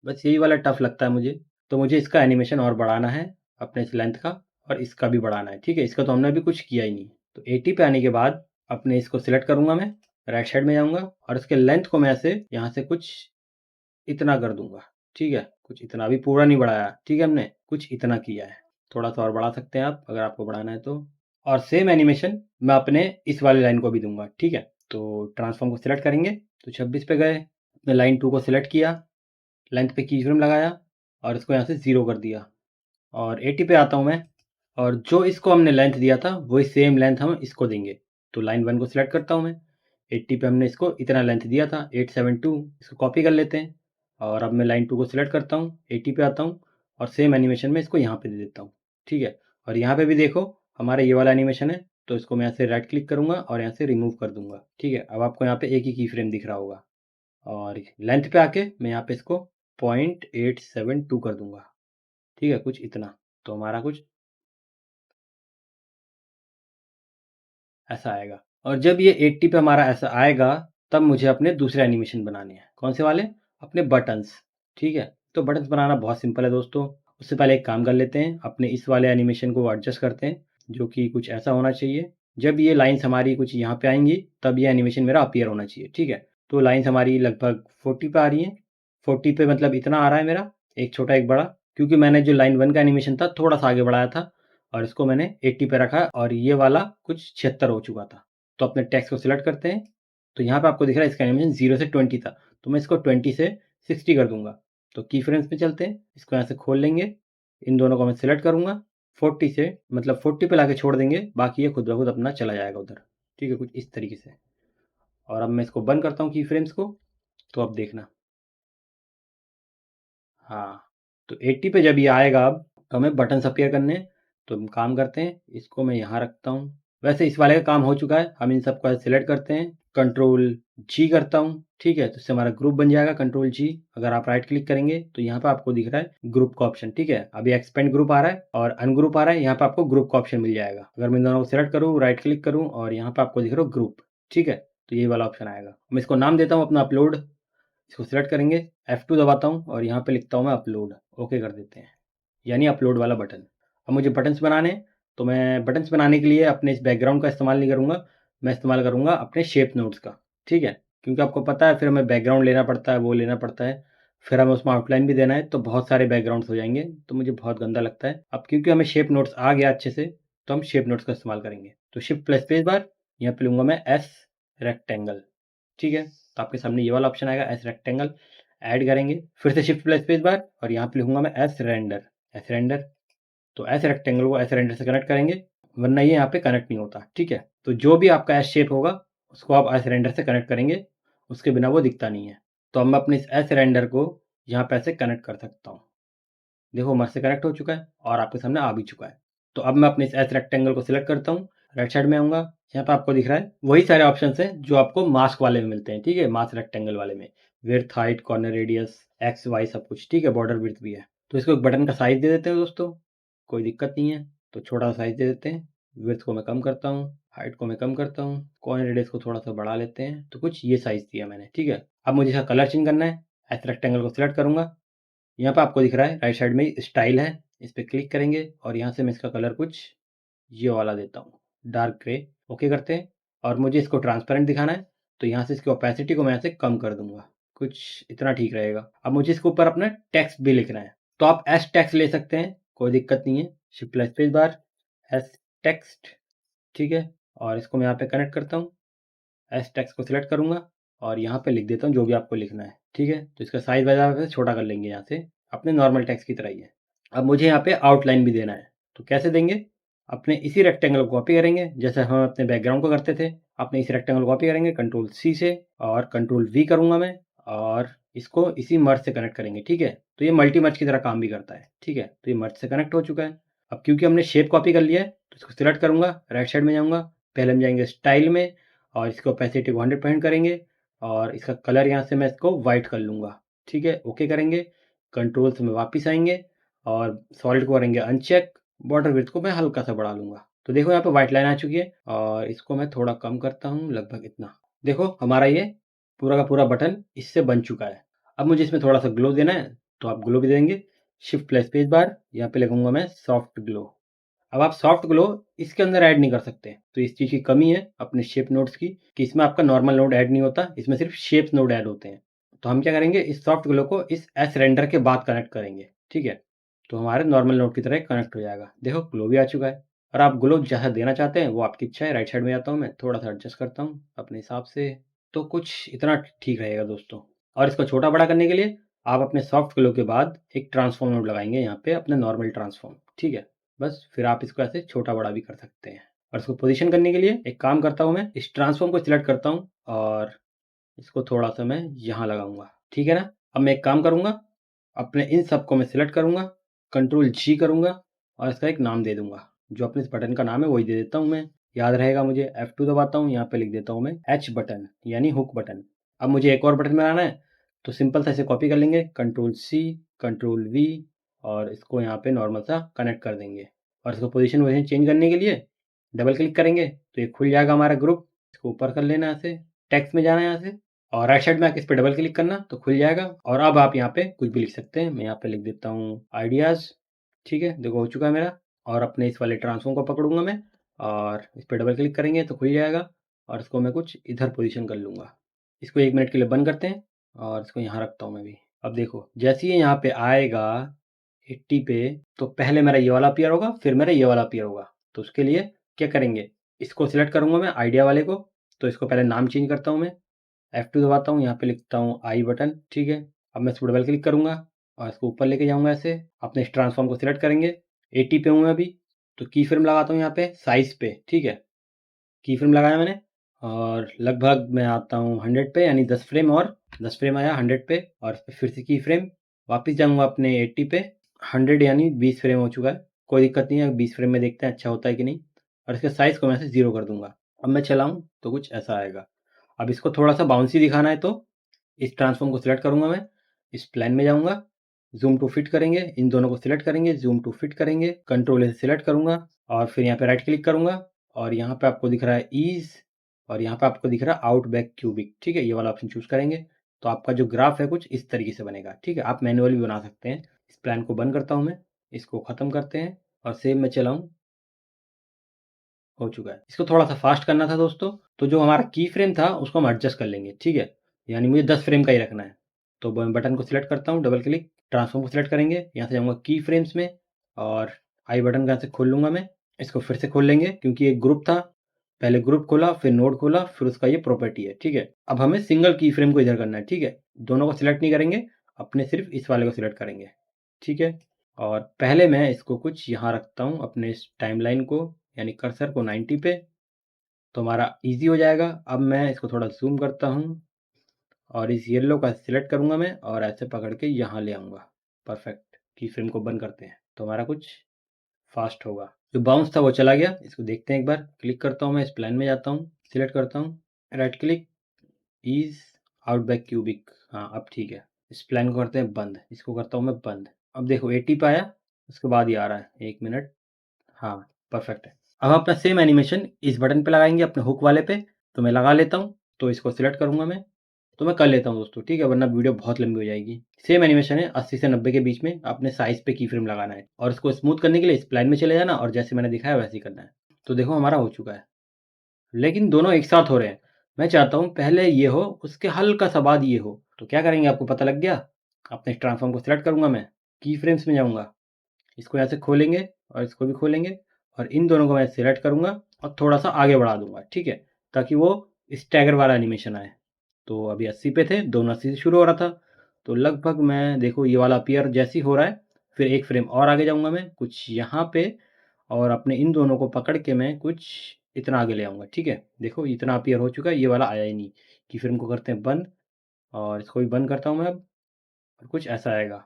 बस यही वाला टफ़ लगता है मुझे, तो मुझे इसका एनिमेशन और बढ़ाना है, अपने इस लेंथ का और इसका भी बढ़ाना है, ठीक है? इसका तो हमने अभी कुछ किया ही नहीं। तो 80 पे आने के बाद अपने इसको सिलेक्ट करूँगा मैं, राइट साइड में जाऊँगा और इसके लेंथ को मैं ऐसे यहाँ से कुछ इतना कर दूँगा, ठीक है? कुछ इतना, अभी पूरा नहीं बढ़ाया, ठीक है हमने? कुछ इतना किया है। थोड़ा-सा और बढ़ा सकते हैं आप, अगर आपको बढ़ाना है तो। और सेम एनिमेशन मैं अपने इस वाली लाइन को भी दूँगा, ठीक है? तो ट्रांसफ़ॉर्म को सिलेक्ट करेंगे, तो 26 पे गए, अपने लाइन 2 को सिलेक्ट किया, लेंथ पे कीफ्रेम लगाया और इसको यहाँ से 0 कर दिया और 80 पे आता हूँ मैं और जो इसको हमने लेंथ दिया था, वही सेम लेंथ हम इसको देंगे। तो लाइन 1 को सिलेक्ट करता हूँ मैं, 80 पे हमने इसको इतना लेंथ दिया था, 872, इसको कॉपी कर लेते हैं और अब मैं लाइन 2 को सिलेक्ट करता हूँ, 80 पे आता हूँ और सेम एनिमेशन में इसको यहाँ पे दे देता हूँ, ठीक है? और यहाँ पे भी देखो हमारा ये वाला एनिमेशन है, तो इसको मैं यहाँ से राइट क्लिक करूँगा और यहाँ से रिमूव कर दूँगा, ठीक है? अब आपको यहाँ पे एक ही की फ्रेम दिख रहा होगा और लेंथ पे आके मैं यहाँ पे इसको 0.872 कर दूँगा, ठीक है? कुछ इतना। तो हमारा कुछ ऐसा आएगा और जब ये 80 पे हमारा ऐसा आएगा, तब मुझे अपने दूसरे एनिमेशन बनाने हैं। कौन से वाले? अपने बटन्स, ठीक है? तो बटन्स बनाना बहुत सिंपल है दोस्तों। उससे पहले एक काम कर लेते हैं, अपने इस वाले एनिमेशन को एडजस्ट करते हैं, जो कि कुछ ऐसा होना चाहिए। जब ये लाइन्स हमारी कुछ यहाँ पे आएँगी, तब ये एनिमेशन मेरा अपीयर होना चाहिए, ठीक है? तो लाइन्स हमारी लगभग 40 पे आ रही हैं, 40 पे मतलब इतना आ रहा है मेरा, एक छोटा एक बड़ा, क्योंकि मैंने जो लाइन 1 का एनिमेशन था थोड़ा सा आगे बढ़ाया था और इसको मैंने 80 पे रखा और ये वाला कुछ 76 हो चुका था। तो अपने टेक्स्ट को सिलेक्ट करते हैं, तो यहाँ पे आपको दिख रहा है इसका एनिमेशन 0 से 20 था, तो मैं इसको 20 से 60 कर दूंगा। तो की फ्रेम्स पे चलते हैं, इसको यहाँ से खोल लेंगे, इन दोनों को मैं सिलेक्ट करूंगा, 40 से मतलब 40 पे लाके छोड़ देंगे, बाकी ये खुद ब खुद अपना चला जाएगा उधर। ठीक है, कुछ इस तरीके से। और अब मैं इसको बंद करता हूँ की फ्रेम्स को, तो अब देखना। हाँ, तो 80 पे जब ये आएगा अब, तो हमें बटन्स अपीयर करने हैं। तो हम काम करते हैं, इसको मैं यहाँ रखता हूँ। वैसे इस वाले का काम हो चुका है, हम इन सबको सिलेक्ट करते हैं, कंट्रोल जी करता हूँ। ठीक है, तो इससे हमारा ग्रुप बन जाएगा, कंट्रोल जी। अगर आप राइट क्लिक करेंगे तो यहाँ पे आपको दिख रहा है ग्रुप का ऑप्शन। ठीक है, अभी एक्सपेंड ग्रुप आ रहा है और अनग्रुप आ रहा है, यहाँ पे आपको ग्रुप का ऑप्शन मिल जाएगा। अगर मैं दोनों को सिलेक्ट करूँ, राइट क्लिक करूँ और यहाँ पे आपको दिख रहा है ग्रुप। ठीक है, तो ये वाला ऑप्शन आएगा। मैं इसको नाम देता हूँ अपना अपलोड। इसको सिलेक्ट करेंगे, F2 दबाता हूँ और यहाँ पे लिखता हूँ मैं अपलोड। ओके कर देते हैं, यानी अपलोड वाला बटन। अब मुझे बटन्स बनाने हैं, तो मैं बटन्स बनाने के लिए अपने इस बैकग्राउंड का इस्तेमाल नहीं करूँगा, मैं इस्तेमाल करूँगा अपने शेप नोट्स का। ठीक है, क्योंकि आपको पता है फिर हमें बैकग्राउंड लेना पड़ता है, वो लेना पड़ता है, फिर हमें उसमें आउटलाइन भी देना है, तो बहुत सारे बैकग्राउंड्स हो जाएंगे, तो मुझे बहुत गंदा लगता है। अब क्योंकि हमें शेप नोट्स आ गया अच्छे से, तो हम शेप नोट्स का इस्तेमाल करेंगे। तो शिफ्ट प्लस स्पेस बार, यहाँ पे लूँगा मैं एस रेक्टेंगल। ठीक है, तो आपके सामने ये वाला ऑप्शन आएगा, एस रेक्टेंगल। ऐड करेंगे, फिर से शिफ्ट प्लस स्पेस बार और यहाँ पे लिखूंगा मैं एस रेंडर। एस रेंडर, तो एस रेक्टेंगल को एस रेंडर से कनेक्ट करेंगे, वरना ये यहाँ पे कनेक्ट नहीं होता। ठीक है, तो जो भी आपका एस शेप होगा उसको आप एस रेंडर से कनेक्ट करेंगे, उसके बिना वो दिखता नहीं है। तो अब मैं अपने इस एस रेंडर को यहाँ पे ऐसे कनेक्ट कर सकता हूँ। देखो मस्त से कनेक्ट हो चुका है और आपके सामने आ भी चुका है। तो अब मैं अपने इस एस रेक्टेंगल को सिलेक्ट करता हूँ, राइट साइड में आऊँगा, यहाँ पे आपको दिख रहा है वही सारे ऑप्शन हैं जो आपको मास्क वाले में मिलते हैं। ठीक है, मास्क रेक्टेंगल वाले में width, height, corner radius, X Y सब कुछ। ठीक है, बॉर्डर विड्थ भी है। तो इसको एक बटन का साइज दे देते हैं दोस्तों, कोई दिक्कत नहीं है। तो छोटा सा साइज दे देते हैं, विड्थ को मैं कम करता हूँ, हाइट को मैं कम करता हूँ, कॉर्नर रेडियस को थोड़ा सा बढ़ा लेते हैं। तो कुछ ये साइज दिया मैंने। ठीक है, अब मुझे इसका कलर चेंज करना है, एस रेक्टेंगल को सिलेक्ट करूंगा, यहाँ पे आपको दिख रहा है राइट साइड में स्टाइल है, इस पे क्लिक करेंगे और यहाँ से मैं इसका कलर कुछ ये वाला देता हूँ, डार्क ग्रे। ओके करते हैं, और मुझे इसको ट्रांसपेरेंट दिखाना है, तो यहाँ से इसकी ओपेसिटी को मैं यहाँ से कम कर दूंगा, कुछ इतना ठीक रहेगा। अब मुझे इसके ऊपर अपना टेक्स्ट भी लिखना है, तो आप एस टेक्स्ट ले सकते हैं, कोई दिक्कत नहीं है। Shift plus space bar, S text. ठीक है, और इसको मैं यहाँ पे कनेक्ट करता हूँ, एस टेक्स्ट को सिलेक्ट करूंगा और यहाँ पे लिख देता हूँ जो भी आपको लिखना है। ठीक है, तो इसका साइज वगैरह छोटा कर लेंगे यहाँ से, अपने नॉर्मल टेक्स्ट की तरह ही है। अब मुझे यहाँ पे आउटलाइन भी देना है, तो कैसे देंगे? अपने इसी रेक्टेंगल को कॉपी करेंगे, जैसे हम अपने बैकग्राउंड को करते थे। अपने इसी रेक्टेंगल को कॉपी करेंगे कंट्रोल सी से, और कंट्रोल वी करूंगा मैं, और इसको इसी मर्ज से कनेक्ट करेंगे। ठीक है, तो ये मल्टी मर्ज की तरह काम भी करता है। ठीक है, तो ये मर्ज से कनेक्ट हो चुका है। अब क्योंकि हमने शेप कॉपी कर लिया है, तो इसको सिलेक्ट करूंगा, राइट साइड में जाऊंगा, पहले हम जाएंगे स्टाइल में और इसको ओपेसिटी को 100% करेंगे, और इसका कलर यहाँ से मैं इसको वाइट कर लूँगा। ठीक है, ओके करेंगे, कंट्रोल से में वापस आएंगे और सॉलिड को करेंगे अनचेक, बॉर्डर विड्थ को मैं हल्का सा बढ़ा लूँगा। तो देखो यहाँ पे व्हाइट लाइन आ चुकी है, और इसको मैं थोड़ा कम करता हूँ, लगभग इतना। देखो हमारा ये पूरा का पूरा बटन इससे बन चुका है। अब मुझे इसमें थोड़ा सा ग्लो देना है, तो आप ग्लो भी देंगे, शिफ्ट प्लस स्पेस बार, यहाँ पे लिखूंगा मैं सॉफ्ट ग्लो। अब आप सॉफ्ट ग्लो इसके अंदर ऐड नहीं कर सकते, तो इस चीज़ की कमी है अपने शेप नोड्स की, कि इसमें आपका नॉर्मल नोड ऐड नहीं होता, इसमें सिर्फ शेप्स नोड ऐड होते हैं। तो हम क्या करेंगे, इस सॉफ्ट ग्लो को इस एस रेंडर के बाद कनेक्ट करेंगे। ठीक है, तो हमारे नॉर्मल नोड की तरह कनेक्ट हो जाएगा। देखो ग्लो भी आ चुका है। और आप ग्लो जहाँ देना चाहते हैं वो आपकी इच्छा है। राइट साइड में जाता हूँ मैं, थोड़ा सा एडजस्ट करता हूँ अपने हिसाब से, तो कुछ इतना ठीक रहेगा दोस्तों। और इसको छोटा बड़ा करने के लिए आप अपने सॉफ्ट ग्लो के बाद एक ट्रांसफॉर्म नोड लगाएंगे यहाँ पे, अपने नॉर्मल ट्रांसफॉर्म। ठीक है, बस फिर आप इसको ऐसे छोटा बड़ा भी कर सकते हैं। और इसको पोजीशन करने के लिए एक काम करता हूँ, मैं इस ट्रांसफॉर्म को सिलेक्ट करता हूँ और इसको थोड़ा सा मैं यहाँ लगाऊंगा। ठीक है ना, अब मैं एक काम करूँगा, अपने इन सब को मैं सिलेक्ट करूँगा, कंट्रोल जी करूँगा और इसका एक नाम दे दूंगा, जो अपने इस बटन का नाम है वही दे देता हूँ मैं, याद रहेगा मुझे। F2 दबाता हूँ, यहाँ पे लिख देता हूँ मैं H बटन, यानी हुक बटन। अब मुझे एक और बटन बनाना है, तो सिंपल सा इसे कॉपी कर लेंगे, कंट्रोल सी, कंट्रोल वी, और इसको यहाँ पे नॉर्मल सा कनेक्ट कर देंगे। और इसको पोजीशन वोजीशन चेंज करने के लिए डबल क्लिक करेंगे, तो ये खुल जाएगा हमारा ग्रुप। इसको ऊपर कर लेना, यहाँ से टेक्स्ट में जाना है, यहाँ से और राइट साइड में आके इस पर डबल क्लिक करना, तो खुल जाएगा। और अब आप यहाँ पे कुछ भी लिख सकते हैं, मैं यहाँ पे लिख देता हूँ आइडियाज़। ठीक है, देखो हो चुका है मेरा। और अपने इस वाले ट्रांसफॉर्म को पकड़ूंगा मैं और इस पर डबल क्लिक करेंगे तो खुल जाएगा, और इसको मैं कुछ इधर पोजीशन कर लूँगा। इसको 1 मिनट के लिए बंद करते हैं और इसको यहाँ रखता हूँ मैं भी। अब देखो जैसे ही यहाँ पे आएगा 80 पे, तो पहले मेरा ये वाला अपीयर होगा, फिर मेरा ये वाला अपीयर होगा। तो उसके लिए क्या करेंगे, इसको सिलेक्ट करूंगा मैं आइडिया वाले को। तो इसको पहले नाम चेंज करता हूँ मैं, F2 दबाता हूँ, यहाँ पे लिखता हूँ आई बटन, ठीक है। अब मैं इसको डबल क्लिक करूंगा और इसको ऊपर लेके जाऊंगा ऐसे। अपने इस ट्रांसफॉर्म को सिलेक्ट करेंगे, 80 पे हूँ मैं अभी, तो की फ्रेम लगाता हूँ यहाँ पे साइज पे, ठीक है। की फ्रेम लगाया मैंने और लगभग मैं आता हूँ 100 पे, यानी 10 फ्रेम, और 10 फ्रेम आया 100 पे, और फिर से की फ्रेम वापस जाऊंगा अपने 80 पे। 100 यानी 20 फ्रेम हो चुका है, कोई दिक्कत नहीं है, 20 फ्रेम में देखते हैं अच्छा होता है कि नहीं। और इसके साइज़ को मैं से 0 कर दूंगा। अब मैं चलाऊँ तो कुछ ऐसा आएगा। अब इसको थोड़ा सा बाउंसी दिखाना है, तो इस ट्रांसफॉर्म को सिलेक्ट करूंगा मैं, इस प्लान में जाऊंगा, जूम टू फिट करेंगे, इन दोनों को सिलेक्ट करेंगे, जूम टू फिट करेंगे, कंट्रोल से सिलेक्ट करूंगा और फिर यहाँ पे राइट क्लिक करूंगा और यहाँ पे आपको दिख रहा है ईज, और यहाँ पे आपको दिख रहा है आउट बैक क्यूबिक, ठीक है। ये वाला ऑप्शन चूज करेंगे तो आपका जो ग्राफ है कुछ इस तरीके से बनेगा, ठीक है। आप मैनुअली भी बना सकते हैं। इस प्लान को बंद करता हूँ मैं, इसको खत्म करते हैं और सेव में चलाऊँ, हो चुका है। इसको थोड़ा सा फास्ट करना था दोस्तों, तो जो हमारा की फ्रेम था उसको हम एडजस्ट कर लेंगे, ठीक है। यानी मुझे 10 फ्रेम का ही रखना है। तो बटन को सिलेक्ट करता हूँ, डबल क्लिक, ट्रांसफॉर्म को सिलेक्ट करेंगे, यहाँ से जाऊँगा की फ्रेम्स में और आई बटन यहाँ से खोल लूँगा मैं। इसको फिर से खोल लेंगे क्योंकि एक ग्रुप था, पहले ग्रुप खोला, फिर नोड खोला, फिर उसका ये प्रॉपर्टी है, ठीक है। अब हमें सिंगल की फ्रेम को इधर करना है, ठीक है। दोनों को सिलेक्ट नहीं करेंगे, अपने सिर्फ इस वाले को सिलेक्ट करेंगे, ठीक है। और पहले मैं इसको कुछ यहाँ रखता हूँ, अपने इस टाइमलाइन को यानी कर्सर को 90 पे, तो हमारा ईजी हो जाएगा। अब मैं इसको थोड़ा जूम करता हूँ और इस येलो का सिलेक्ट करूँगा मैं और ऐसे पकड़ के यहाँ ले आऊँगा। परफेक्ट, की फ्रेम को बंद करते हैं तो हमारा कुछ फास्ट होगा। जो बाउंस था वो चला गया, इसको देखते हैं एक बार। क्लिक करता हूँ मैं, इस प्लान में जाता हूँ, सिलेक्ट करता हूँ, right click, ease out back cubic, हाँ अब ठीक है। इस प्लान को करते हैं बंद, इसको करता हूँ मैं बंद। अब देखो 80 पे आया, उसके बाद ये आ रहा है, 1 मिनट, हाँ परफेक्ट है। अब हम अपना सेम एनिमेशन इस बटन पे लगाएंगे, अपने हुक वाले पे। तो मैं लगा लेता हूँ, तो इसको सिलेक्ट करूँगा मैं, तो मैं कर लेता हूँ दोस्तों, ठीक है, वरना वीडियो बहुत लंबी हो जाएगी। सेम एनिमेशन है, 80 से 90 के बीच में अपने साइज पे की फ्रेम लगाना है और इसको स्मूथ करने के लिए इस प्लान में चले जाना और जैसे मैंने दिखाया वैसे ही करना है। तो देखो हमारा हो चुका है, लेकिन दोनों एक साथ हो रहे हैं। मैं चाहता हूँ पहले ये हो, उसके हल्का सा बाद ये हो। तो क्या करेंगे, आपको पता लग गया। अपने ट्रांसफॉर्म को सिलेक्ट करूँगा मैं, की फ्रेम्स में जाऊँगा, इसको यहाँ से खोलेंगे और इसको भी खोलेंगे और इन दोनों को मैं सिलेक्ट करूँगा और थोड़ा सा आगे बढ़ा दूंगा, ठीक है, ताकि वो स्टैगर वाला एनिमेशन आए। तो अभी 80 पे थे, दोनों 80 से शुरू हो रहा था, तो लगभग मैं देखो ये वाला अपीयर जैसे ही हो रहा है, फिर एक फ्रेम और आगे जाऊँगा मैं कुछ यहाँ पे, और अपने इन दोनों को पकड़ के मैं कुछ इतना आगे ले आऊँगा, ठीक है। देखो इतना अपीयर हो चुका है, ये वाला आया ही नहीं। कि फ्रेम को करते हैं बंद और इसको भी बंद करता हूँ मैं अब, और कुछ ऐसा आएगा,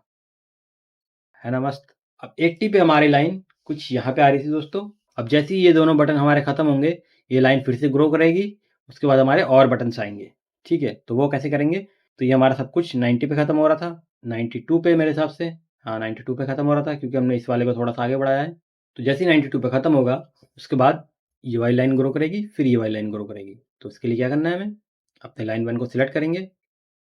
है ना मस्त। अब 80 पे हमारी लाइन कुछ यहाँ पे आ रही थी दोस्तों। अब जैसे ही ये दोनों बटन हमारे खत्म होंगे, ये लाइन फिर से ग्रो करेगी, उसके बाद हमारे और बटन्स आएंगे, ठीक है। तो वो कैसे करेंगे, तो ये हमारा सब कुछ 90 पे खत्म हो रहा था, 92 पे मेरे हिसाब से, हाँ 92 पे खत्म हो रहा था क्योंकि हमने इस वाले को थोड़ा सा आगे बढ़ाया है। तो जैसे ही 92 पे खत्म होगा, उसके बाद ये वाली लाइन ग्रो करेगी, फिर ये वाली लाइन ग्रो करेगी। तो उसके लिए क्या करना है, हमें अपने लाइन 1 को सिलेक्ट करेंगे,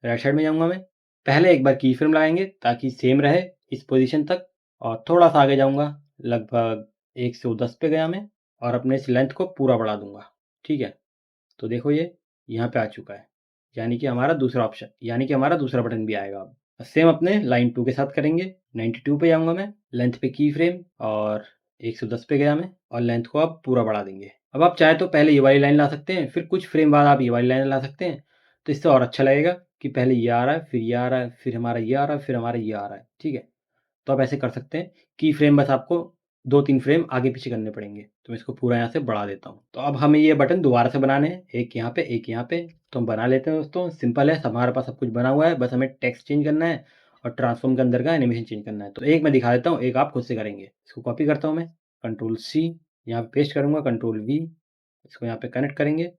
राइट साइड में जाऊँगा मैं, पहले एक बार की फ्रेम लगाएंगे ताकि सेम रहे इस पोजीशन तक, और थोड़ा सा आगे जाऊँगा, लगभग 110 पे गया मैं, और अपने इस लेंथ को पूरा बढ़ा दूंगा, ठीक है। तो देखो ये यहाँ पे आ चुका है, यानी कि हमारा दूसरा ऑप्शन, यानी कि हमारा दूसरा बटन भी आएगा। अब सेम अपने लाइन 2 के साथ करेंगे, 92 पे जाऊँगा मैं, लेंथ पे की फ्रेम और 110 पे गया मैं, और लेंथ को आप पूरा बढ़ा देंगे। अब आप चाहे तो पहले ये वाली लाइन ला सकते हैं, फिर कुछ फ्रेम बाद आप ये वाली लाइन ला सकते हैं, तो इससे और अच्छा लगेगा कि पहले ये आ रहा है, फिर ये आ रहा है, फिर हमारा ये आ रहा है, फिर हमारा ये आ रहा है, ठीक है। तो आप ऐसे कर सकते हैं, की फ्रेम बस आपको 2-3 फ्रेम आगे पीछे करने पड़ेंगे। तो मैं इसको पूरा यहाँ से बढ़ा देता हूँ। तो अब हमें ये बटन दोबारा से बनाने हैं, एक यहाँ पे, एक यहाँ पे। तो हम बना लेते हैं दोस्तों, सिंपल है, हमारे पास सब कुछ बना हुआ है, बस हमें टेक्स्ट चेंज करना है और ट्रांसफॉर्म के अंदर का एनिमेशन चेंज करना है। तो एक मैं दिखा देता हूँ, एक आप खुद से करेंगे। इसको कॉपी करता हूँ मैं, कंट्रोल सी, यहाँ पे पेस्ट करूँगा, कंट्रोल वी, इसको यहाँ पे कनेक्ट करेंगे।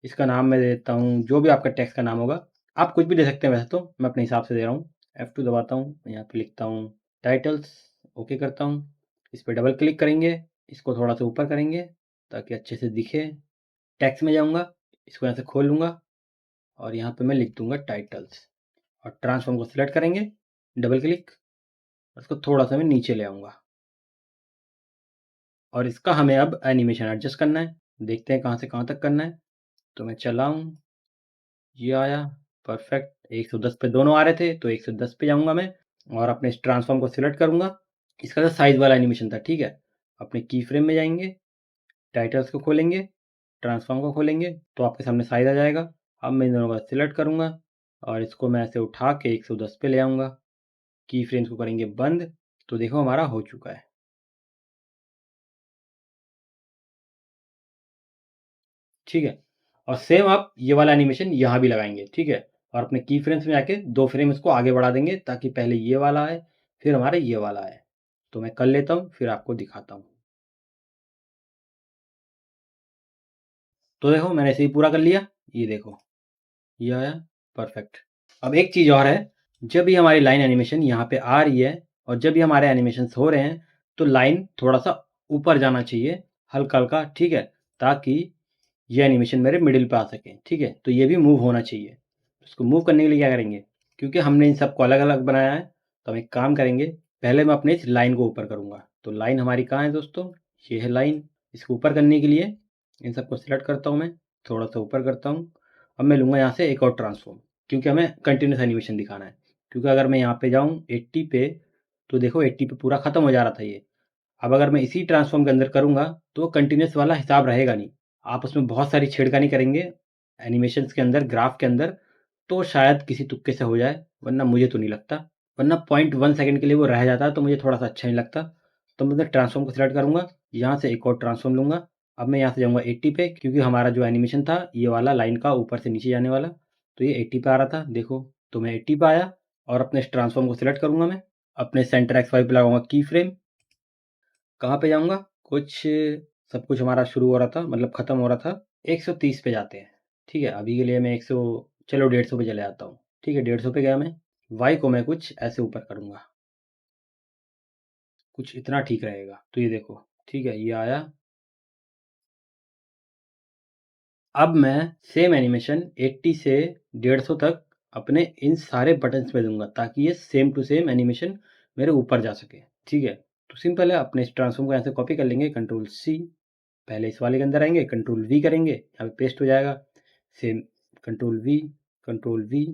इसका नाम मैं दे देता हूँ, जो भी आपका टेक्स्ट का नाम होगा, आप कुछ भी दे सकते हैं, वैसे तो मैं अपने हिसाब से दे रहा हूँ। F2 दबाता हूँ, यहाँ पे लिखता हूँ टाइटल्स, ओके करता हूँ। इस पर डबल क्लिक करेंगे, इसको थोड़ा सा ऊपर करेंगे ताकि अच्छे से दिखे। टेक्स्ट में जाऊँगा, इसको यहाँ से खोल लूँगा और यहाँ पे मैं लिख दूँगा टाइटल्स, और ट्रांसफॉर्म को सिलेक्ट करेंगे, डबल क्लिक, उसको थोड़ा सा मैं नीचे ले आऊँगा, और इसका हमें अब एनिमेशन एडजस्ट करना है। देखते हैं कहाँ से कहाँ तक करना है। तो मैं चलाऊँ, ये आया, परफेक्ट। 110 पे दोनों आ रहे थे, तो 110 पे जाऊँगा मैं और अपने इस ट्रांसफ़ॉर्म को सिलेक्ट करूँगा। इसका जो साइज़ वाला एनिमेशन था, ठीक है? अपने की फ्रेम में जाएँगे, टाइटल्स को खोलेंगे, ट्रांसफ़ॉर्म को खोलेंगे, तो आपके सामने साइज़ आ जाएगा। अब मैं इन दोनों को सिलेक्ट करूँगा और इसको मैं ऐसे उठा के 110 पे ले आऊँगा। की फ्रेम्स को करेंगे बंद, तो देखो हमारा हो चुका है। ठीक है? और सेम आप ये वाला एनिमेशन यहाँ भी लगाएँगे, ठीक है? और अपने की फ्रेम्स में जाके 2 फ्रेम इसको आगे बढ़ा देंगे ताकि पहले ये वाला आए, फिर हमारा ये वाला आए। तो मैं कर लेता हूँ, फिर आपको दिखाता हूँ। तो देखो मैंने ऐसे ही पूरा कर लिया, ये देखो, ये आया, परफेक्ट। अब एक चीज़ और है, जब भी हमारी लाइन एनिमेशन यहाँ पे आ रही है और जब भी हमारे एनिमेशंस हो रहे हैं, तो लाइन थोड़ा-सा ऊपर जाना चाहिए, हल्का-हल्का, ठीक है? ताकि ये एनिमेशन मेरे मिडिल पे आ सके, ठीक है? तो ये भी मूव होना चाहिए। इसको मूव करने के लिए क्या करेंगे? क्योंकि हमने इन सबको अलग-अलग बनाया है, तो हम एक काम करेंगे, पहले मैं अपने इस लाइन को ऊपर करूँगा। तो लाइन हमारी कहाँ है दोस्तों? ये है लाइन। इसको ऊपर करने के लिए इन सबको सेलेक्ट करता हूँ मैं, थोड़ा-सा ऊपर करता हूँ। अब मैं लूँगा यहाँ से एक और ट्रांसफ़ॉर्म, क्योंकि हमें कंटीन्यूअस एनिमेशन दिखाना है। क्योंकि अगर मैं यहाँ पे जाऊँ 80 पे, तो देखो 80 पे पूरा खत्म हो जा रहा था ये। अब अगर मैं इसी ट्रांसफ़ॉर्म के अंदर करूँगा, तो वो कंटीन्यूअस वाला हिसाब रहेगा नहीं। आप उसमें बहुत सारी छेड़खानी करेंगे एनिमेशंस के अंदर, ग्राफ के अंदर, तो शायद किसी तुक्के से हो जाए, वरना मुझे तो नहीं लगता। वरना 0.1 सेकंड के लिए वो रह जाता है, तो मुझे थोड़ा-सा अच्छा नहीं लगता। तो मैं ट्रांसफ़ॉर्म को सिलेक्ट करूँगा, यहाँ से एक और ट्रांसफ़ॉर्म लूँगा। अब मैं यहाँ से जाऊँगा 80 पे, क्योंकि हमारा जो एनिमेशन था, ये वाला लाइन का ऊपर से नीचे जाने वाला, तो ये 80 पे आ रहा था, देखो। तो मैं 80 पे आया और अपने इस ट्रांसफ़ॉर्म को सिलेक्ट करूँगा मैं। अपने सेंटर एक्स वाई पे लगाऊँगा की फ्रेम। कहाँ पे जाऊँगा? कुछ सब कुछ हमारा शुरू हो रहा था, मतलब खत्म हो रहा था। 130 पे जाते हैं, ठीक है? अभी के लिए मैं 100, चलो 150 पे चले जाता हूँ, ठीक है? 150 पे गया मैं। वाई को मैं कुछ ऐसे ऊपर करूँगा, कुछ इतना ठीक रहेगा। तो ये देखो, ठीक है? ये आया। अब मैं सेम एनिमेशन 80 से 150 तक अपने इन सारे बटन्स पे दूँगा, ताकि ये सेम टू सेम एनिमेशन मेरे ऊपर जा सके, ठीक है? तो सिंपल है, अपने इस ट्रांसफ़ॉर्म को ऐसे कॉपी कर लेंगे, कंट्रोल सी। पहले इस वाले के अंदर आएँगे, कंट्रोल वी करेंगे, यहाँ पे पेस्ट हो जाएगा। सेम कंट्रोल वी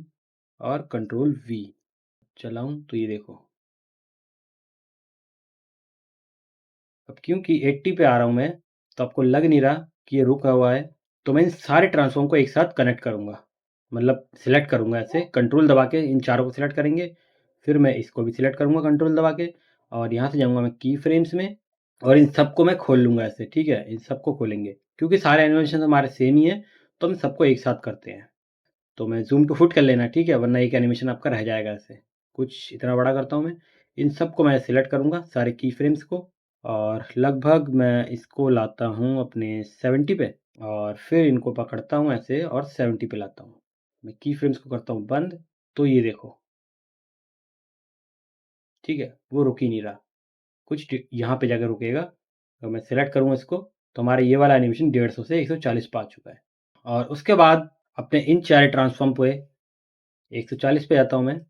और कंट्रोल वी चलाऊँ तो ये देखो। अब क्योंकि 80 पे आ रहा हूँ मैं, तो आपको लग नहीं रहा कि ये रुका हुआ है, तो मैं इन सारे ट्रांसफ़ॉर्म को एक साथ कनेक्ट करूँगा। मतलब सिलेक्ट करूँगा ऐसे, कंट्रोल दबा के इन चारों को सिलेक्ट करेंगे, फिर मैं इसको भी सिलेक्ट करूँगा कंट्रोल दबा के और यहाँ से जाऊँगा मैं की फ्रेम्स में और इन सबको मैं खोल लूँगा ऐसे, ठीक है? इन सबको खोलेंगे, क्योंकि सारे एनिमेशन हमारे सेम ही हैं, तो हम सबको एक साथ करते हैं। तो मैं ज़ूम टू फुट कर लेना, ठीक है? वरना एक एनिमेशन आपका रह जाएगा ऐसे। कुछ इतना बड़ा करता हूँ मैं, इन सबको मैं सिलेक्ट करूँगा, सारे की फ्रेम्स को और लगभग मैं इसको लाता हूँ अपने 70 पे और फिर इनको पकड़ता हूँ ऐसे और 70 पे लाता हूँ। मैं की फ्रेम्स को करता हूँ बंद, तो ये देखो, ठीक है? वो रुक ही नहीं रहा, कुछ ट यहाँ पे जाके रुकेगा। तो मैं सिलेक्ट करूँगा इसको, तो हमारा ये वाला एनिमेशन 150 से 140 पे आ चुका है। और उसके बाद अपने इन चारे ट्रांसफ़ॉर्म पे 140 पे जाता हूँ मैं,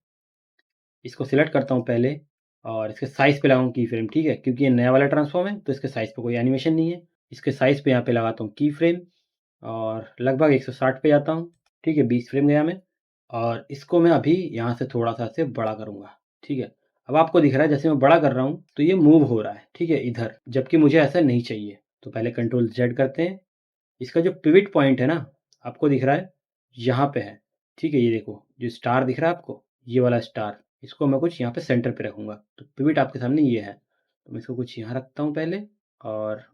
इसको सिलेक्ट करता हूँ पहले और इसके साइज़ पे लगाऊँ की फ्रेम, ठीक है? क्योंकि ये नया वाला ट्रांसफ़ॉर्म है, तो इसके साइज़ पे कोई एनिमेशन नहीं है। इसके साइज़ पे यहाँ पे लगाता हूँ की फ्रेम और लगभग 160 पे जाता हूँ, ठीक है? 20 फ्रेम गया मैं और इसको मैं अभी यहाँ से थोड़ा-सा ऐसे बड़ा करूँगा, ठीक है? अब आपको दिख रहा है जैसे मैं बड़ा कर रहा हूँ, तो ये मूव हो रहा है, ठीक है? इधर, जबकि मुझे ऐसा नहीं चाहिए। तो पहले कंट्रोल ज़ेड करते हैं, इसका जो पिवट पॉइंट है ना, आपको दिख रहा है, यहाँ पे है, ठीक है? ये देखो, जो स्टार दिख रहा है आपको, ये वाला स्टार, इसको मैं कुछ यहाँ पे सेंटर पे रखूँगा, तो पिवट आपके सामने ये है। तो मैं इसको कुछ यहाँ रखता हूँ पहले और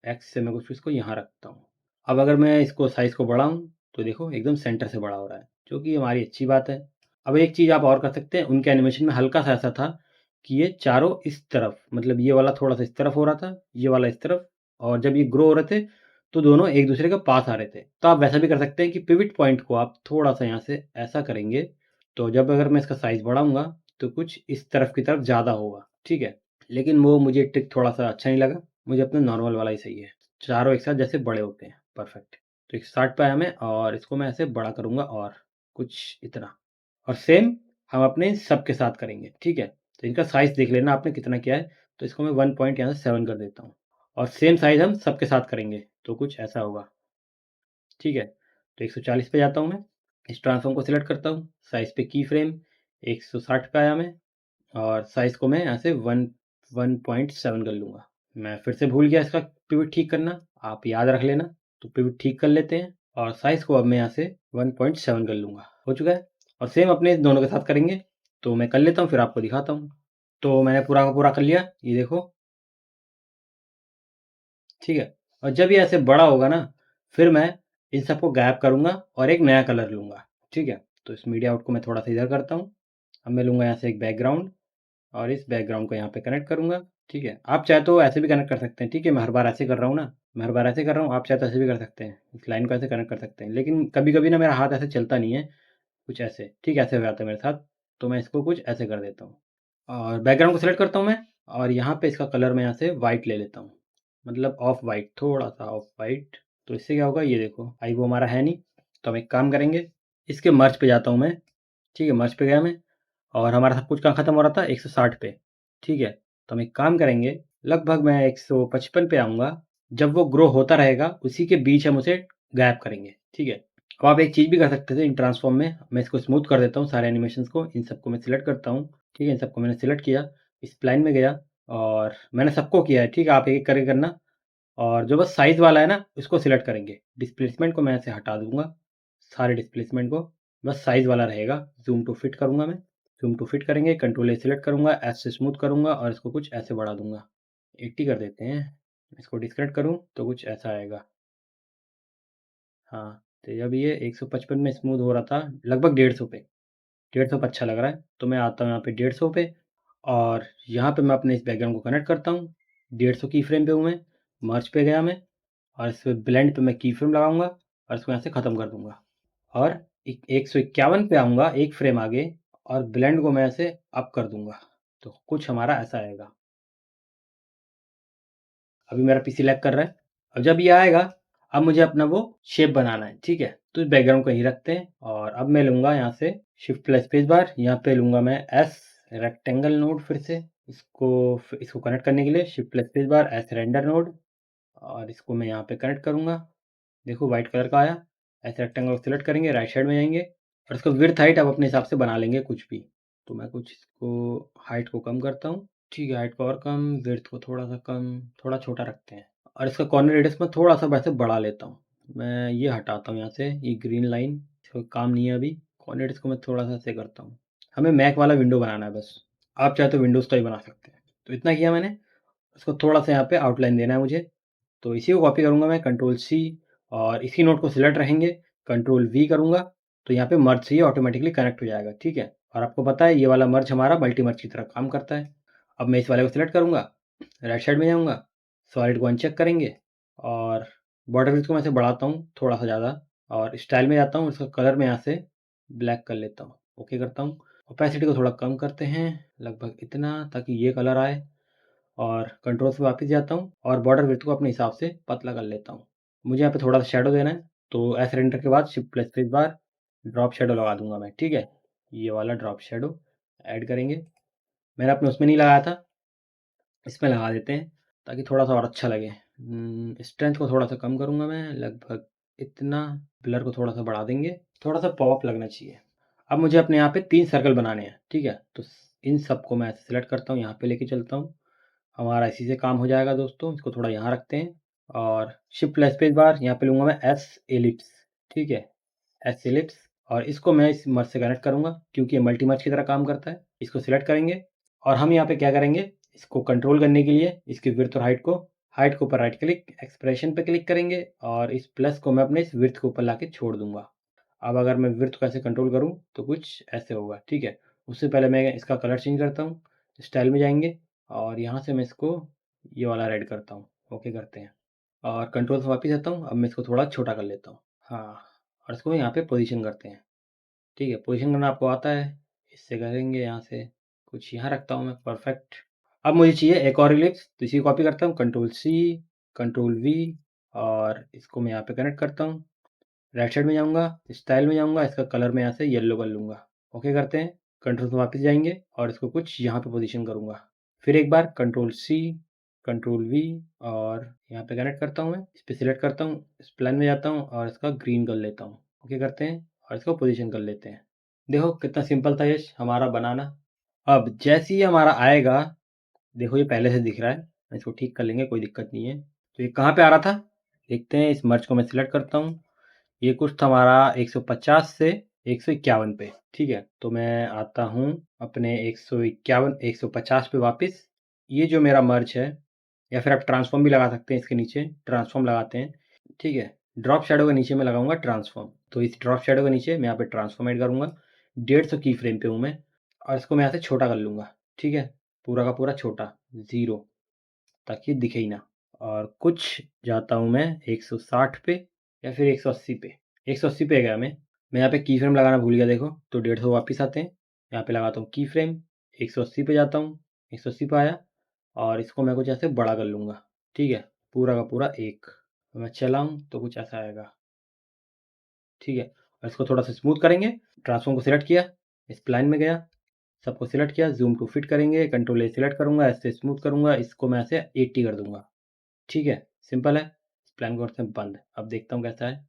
एक्स से मैं कुछ इसको यहाँ रखता हूँ। अब अगर मैं इसको साइज़ को बढ़ाऊँ, तो देखो एकदम सेंटर से बड़ा हो रहा है, जो कि हमारी अच्छी बात है। अब एक चीज़ आप और कर सकते हैं, उनके एनिमेशन में हल्का-सा ऐसा था कि ये चारों इस तरफ, मतलब ये वाला थोड़ा-सा इस तरफ हो रहा था, ये वाला इस तरफ और जब ये ग्रो हो रहे थे, तो दोनों एक-दूसरे के पास आ रहे थे। तो आप वैसा भी कर सकते हैं कि पिवट पॉइंट को आप थोड़ा-सा यहाँ से ऐसा करेंगे, तो जब अगर मैं इसका साइज़ बढ़ाऊँगा, तो कुछ इस तरफ की तरफ ज़्यादा होगा, ठीक है? लेकिन वो मुझे ट्रिक थोड़ा-सा अच्छा नहीं लगा, मुझे अपना नॉर्मल वाला ही सही है। चारों एक साथ जैसे बड़े होते हैं, परफेक्ट। तो 160 पे आया मैं और इसको मैं ऐसे बड़ा करूँगा और कुछ इतना और सेम हम अपने सबके साथ करेंगे, ठीक है? तो इनका साइज़ देख लेना आपने कितना किया है, तो इसको मैं 1 पॉइंट यहाँ से 7 कर देता हूँ और सेम साइज़ हम सबके साथ करेंगे, तो कुछ ऐसा होगा, ठीक है? तो 140 पे जाता हूँ मैं, इस ट्रांसफॉर्म को सिलेक्ट करता हूँ, साइज़ पे की फ्रेम 160 पे आया मैं, और साइज़ को मैं यहाँ से 1.7 कर लूँगा। मैं फिर से भूल गया इसका पिवट ठीक करना, आप याद रख लेना। तो पिवट ठीक कर लेते हैं और साइज़ को अब मैं यहाँ से 1.7 कर लूँगा। हो चुका है। और सेम अपने दोनों के साथ करेंगे, तो मैं कर लेता हूँ फिर आपको दिखाता हूँ। तो मैंने पूरा का पूरा कर लिया, ये देखो। ठीक है। और जब ये ऐसे बड़ा होगा ना, फिर मैं इन सबको गायब करूँगा और एक नया कलर लूँगा। ठीक है। तो इस मीडिया आउट को मैं थोड़ा सा इधर करता हूँ। अब मैं लूँगा यहाँ से एक बैकग्राउंड और इस बैकग्राउंड को यहाँ पे कनेक्ट करूँगा। ठीक है। आप चाहे तो ऐसे भी कनेक्ट कर सकते हैं। ठीक है, मैं हर बार ऐसे कर रहा हूँ ना, मैं हर बार ऐसे कर रहा हूँ, आप चाहे तो ऐसे भी कर सकते हैं। इस लाइन को ऐसे कनेक्ट कर सकते हैं, लेकिन कभी कभी ना मेरा हाथ ऐसे चलता नहीं है, कुछ ऐसे। ठीक है, ऐसे हो जाता है मेरे साथ, तो मैं इसको कुछ ऐसे कर देता हूँ। और बैकग्राउंड को सेलेक्ट करता हूँ मैं, और यहाँ पे इसका कलर मैं यहाँ से वाइट ले लेता हूँ, मतलब ऑफ वाइट, थोड़ा सा ऑफ वाइट। तो इससे क्या होगा, ये देखो आई वो हमारा है नहीं। तो हम एक काम करेंगे, इसके मर्ज पे जाता हूँ मैं। ठीक है, मर्ज पे गया मैं, और हमारा सब कुछ कहाँ खत्म हो रहा था, 160 पे। ठीक है। तो हम एक काम करेंगे, लगभग मैं 155 पे आऊँगा। जब वो ग्रो होता रहेगा, उसी के बीच हम उसे गायब करेंगे। ठीक है। अब आप एक चीज़ भी कर सकते थे इन ट्रांसफॉर्म में, मैं इसको स्मूथ कर देता हूँ सारे एनिमेशंस को। इन सबको मैं सिलेक्ट करता हूँ। ठीक है, इन सबको मैंने सिलेक्ट किया, स्प्लाइन में गया और मैंने सबको किया है। ठीक है, आप एक एक करके करना। और जो बस साइज़ वाला है ना, उसको सिलेक्ट करेंगे। डिस्प्लेसमेंट को मैं ऐसे हटा दूंगा, सारे डिस्प्लेसमेंट को, बस साइज़ वाला रहेगा। जूम टू फिट करूंगा मैं, जूम टू फिट करेंगे, कंट्रोल ए सिलेक्ट करूंगा, एस से स्मूथ करूंगा और इसको कुछ ऐसे बढ़ा दूंगा। 80 कर देते हैं। इसको डिस्कनेक्ट करूं तो कुछ ऐसा आएगा। हाँ, तो जब ये 155 में स्मूथ हो रहा था, लगभग 150 पे, 150 पे अच्छा लग रहा है, तो मैं आता हूँ यहाँ पे 150 पे। और यहाँ पे मैं अपने इस बैकग्राउंड को कनेक्ट करता हूँ। 150 की फ्रेम पे हूँ मैं, मर्ज पे गया मैं, और इस पे ब्लेंड पे मैं की फ्रेम लगाऊंगा और इसको यहाँ से ख़त्म कर दूंगा। और 151 पे आऊँगा, एक फ्रेम आगे, और ब्लेंड को मैं ऐसे अप कर दूंगा। तो कुछ हमारा ऐसा आएगा। अभी मेरा पीसी लैग कर रहा है। अब जब ये आएगा, अब मुझे अपना वो शेप बनाना है। ठीक है, तो इस बैकग्राउंड को यहीं रखते हैं, और अब मैं लूँगा यहाँ से शिफ्ट प्लस स्पेस बार, यहाँ पे लूँगा मैं एस रेक्टेंगल नोड। फिर से इसको कनेक्ट करने के लिए shift plus space bar, S render node, और इसको मैं यहाँ पे कनेक्ट करूँगा। देखो वाइट कलर का आया। ऐसे रेक्टेंगल को सिलेक्ट करेंगे, राइट साइड में जाएंगे, और इसको विड्थ हाइट आप अपने हिसाब से बना लेंगे कुछ भी। तो मैं कुछ इसको हाइट को कम करता हूँ। ठीक है, हाइट को और कम, विड्थ को थोड़ा सा कम, थोड़ा छोटा रखते हैं। और इसका कॉर्नर रेडियस में थोड़ा सा वैसे बढ़ा लेता हूँ। मैं ये हटाता हूँ यहाँ से, ये ग्रीन लाइन, इसको काम नहीं है अभी। कॉर्नर रेडियस को मैं थोड़ा सा ऐसे करता हूँ। हमें मैक वाला विंडो बनाना है बस, आप चाहे तो विंडोज़ का ही बना सकते हैं। तो इतना किया मैंने। उसको थोड़ा सा यहाँ पे आउटलाइन देना है मुझे, तो इसी को कॉपी करूँगा मैं, कंट्रोल सी, और इसी नोट को सिलेक्ट रहेंगे, कंट्रोल वी करूँगा, तो यहाँ पे मर्ज से ये ऑटोमेटिकली कनेक्ट हो जाएगा। ठीक है, और आपको पता है ये वाला मर्ज हमारा मल्टी मर्ज की तरह काम करता है। अब मैं इस वाले को सिलेक्ट करूँगा, राइट साइड में जाऊँगा, सॉलिड को अनचेक करेंगे, और बॉर्डर विड्थ को मैं से बढ़ाता हूँ थोड़ा सा ज़्यादा, और स्टाइल में जाता हूँ, इसका कलर मैं यहाँ से ब्लैक कर लेता हूँ। ओके करता हूँ। ओपेसिटी को थोड़ा कम करते हैं, लगभग इतना, ताकि ये कलर आए। और कंट्रोल से वापस जाता हूँ और बॉर्डर विड्थ को अपने हिसाब से पतला कर लेता हूँ। मुझे यहाँ पे थोड़ा सा शेडो देना है, तो एस रेंडर के बाद shift plus space bar, drop shadow लगा दूंगा मैं। ठीक है, ये वाला ड्रॉप शेडो ऐड करेंगे। मैंने अपने उसमें नहीं लगाया था, इसमें लगा देते हैं ताकि थोड़ा सा और अच्छा लगे। स्ट्रेंथ को थोड़ा सा कम करूँगा मैं, लगभग इतना। ब्लर को थोड़ा सा बढ़ा देंगे, थोड़ा सा पॉप लगना चाहिए। अब मुझे अपने यहाँ पे 3 सर्कल बनाने हैं। ठीक है, तो इन सबको मैं ऐसे सिलेक्ट करता हूँ, यहाँ पे लेके चलता हूँ। हमारा इसी से काम हो जाएगा दोस्तों। इसको थोड़ा यहाँ रखते हैं, और शिफ्ट प्लस स्पेस बार, यहाँ पे लूँगा मैं एस एलिप्स। ठीक है, एस एलिप्स, और इसको मैं इस मर्ज से कनेक्ट करूँगा क्योंकि ये मल्टी मर्ज की तरह काम करता है। इसको सिलेक्ट करेंगे, और हम यहाँ पे क्या करेंगे, इसको कंट्रोल करने के लिए इसकी विड्थ और हाइट के ऊपर राइट क्लिक, एक्सप्रेशन पे क्लिक करेंगे, और इस प्लस को मैं अपने इस विड्थ के ऊपर ला छोड़ दूंगा। अब अगर मैं विड्थ को ऐसे कंट्रोल करूँ तो कुछ ऐसे होगा। ठीक है, उससे पहले मैं इसका कलर चेंज करता हूँ, स्टाइल में जाएंगे, और यहाँ से मैं इसको ये वाला रेड करता हूँ। ओके करते हैं, और कंट्रोल से वापस आता हूँ। अब मैं इसको थोड़ा छोटा कर लेता हूँ। हाँ, और इसको यहाँ पे पोजीशन करते हैं। ठीक है, पोजीशन करना आपको आता है, इससे करेंगे यहाँ से कुछ यहाँ रखता हूँ मैं, परफेक्ट। अब मुझे चाहिए एक और इलिप्स, तो इसी कॉपी करता हूँ, कंट्रोल सी, कंट्रोल वी, और इसको मैं यहाँ पे कनेक्ट करता हूँ। राइट साइड में जाऊँगा, स्टाइल में जाऊँगा, इसका कलर मैं यहाँ से येलो कर लूँगा। ओके करते हैं, कंट्रोल से वापस जाएंगे और इसको कुछ यहाँ पे पोजीशन करूँगा। फिर एक बार कंट्रोल सी, कंट्रोल वी, और यहाँ पे कनेक्ट करता हूँ मैं, इस पे सिलेक्ट करता हूँ, स्प्लाइन में जाता हूँ और इसका ग्रीन कर लेता हूँ। ओके करते हैं, और इसको पोजीशन कर लेते हैं। देखो कितना सिंपल था यश हमारा बनाना। अब जैसे ही हमारा आएगा, देखो ये पहले से दिख रहा है, इसको ठीक कर लेंगे, कोई दिक्कत नहीं है। तो ये कहाँ पे आ रहा था देखते हैं। इस मर्ज को मैं सिलेक्ट करता हूँ। ये कुछ था हमारा 150 से 151 पे, ठीक है। तो मैं आता हूँ अपने 151 150 पे वापस। ये जो मेरा मर्ज है, या फिर आप ट्रांसफॉर्म भी लगा सकते हैं, इसके नीचे ट्रांसफॉर्म लगाते हैं, ठीक है। ड्रॉप शैडो के नीचे मैं लगाऊंगा ट्रांसफॉर्म। तो इस ड्रॉप शैडो के नीचे मैं यहाँ पे ट्रांसफॉर्म ऐड करूंगा। 150 की फ्रेम पे हूँ मैं, और इसको मैं यहाँ से छोटा कर लूंगा, ठीक है। पूरा का पूरा छोटा, 0, ताकि दिखे ही ना। और कुछ जाता हूँ मैं 160 पे या फिर 180 पे। 180 पे गया मैं यहाँ पे की फ्रेम लगाना भूल गया, देखो। तो 150 वापस आते हैं, यहाँ पे लगाता हूँ की फ्रेम, 180 पे जाता हूँ, 180 पे आया, और इसको मैं कुछ ऐसे बड़ा कर लूँगा, ठीक है। पूरा का पूरा एक मैं चलाऊँ तो कुछ ऐसा आएगा, ठीक है। और इसको थोड़ा सा स्मूथ करेंगे। ट्रांसफॉर्म को सिलेक्ट किया, स्प्लाइन में गया, सबको सिलेक्ट किया, जूम टू फिट करेंगे, कंट्रोल ए सिलेक्ट करूँगा, ऐसे स्मूथ करूँगा, इसको मैं ऐसे 80 कर दूंगा, ठीक है। सिंपल है। प्लान को करते हैं बंद। अब देखता हूँ कैसा है।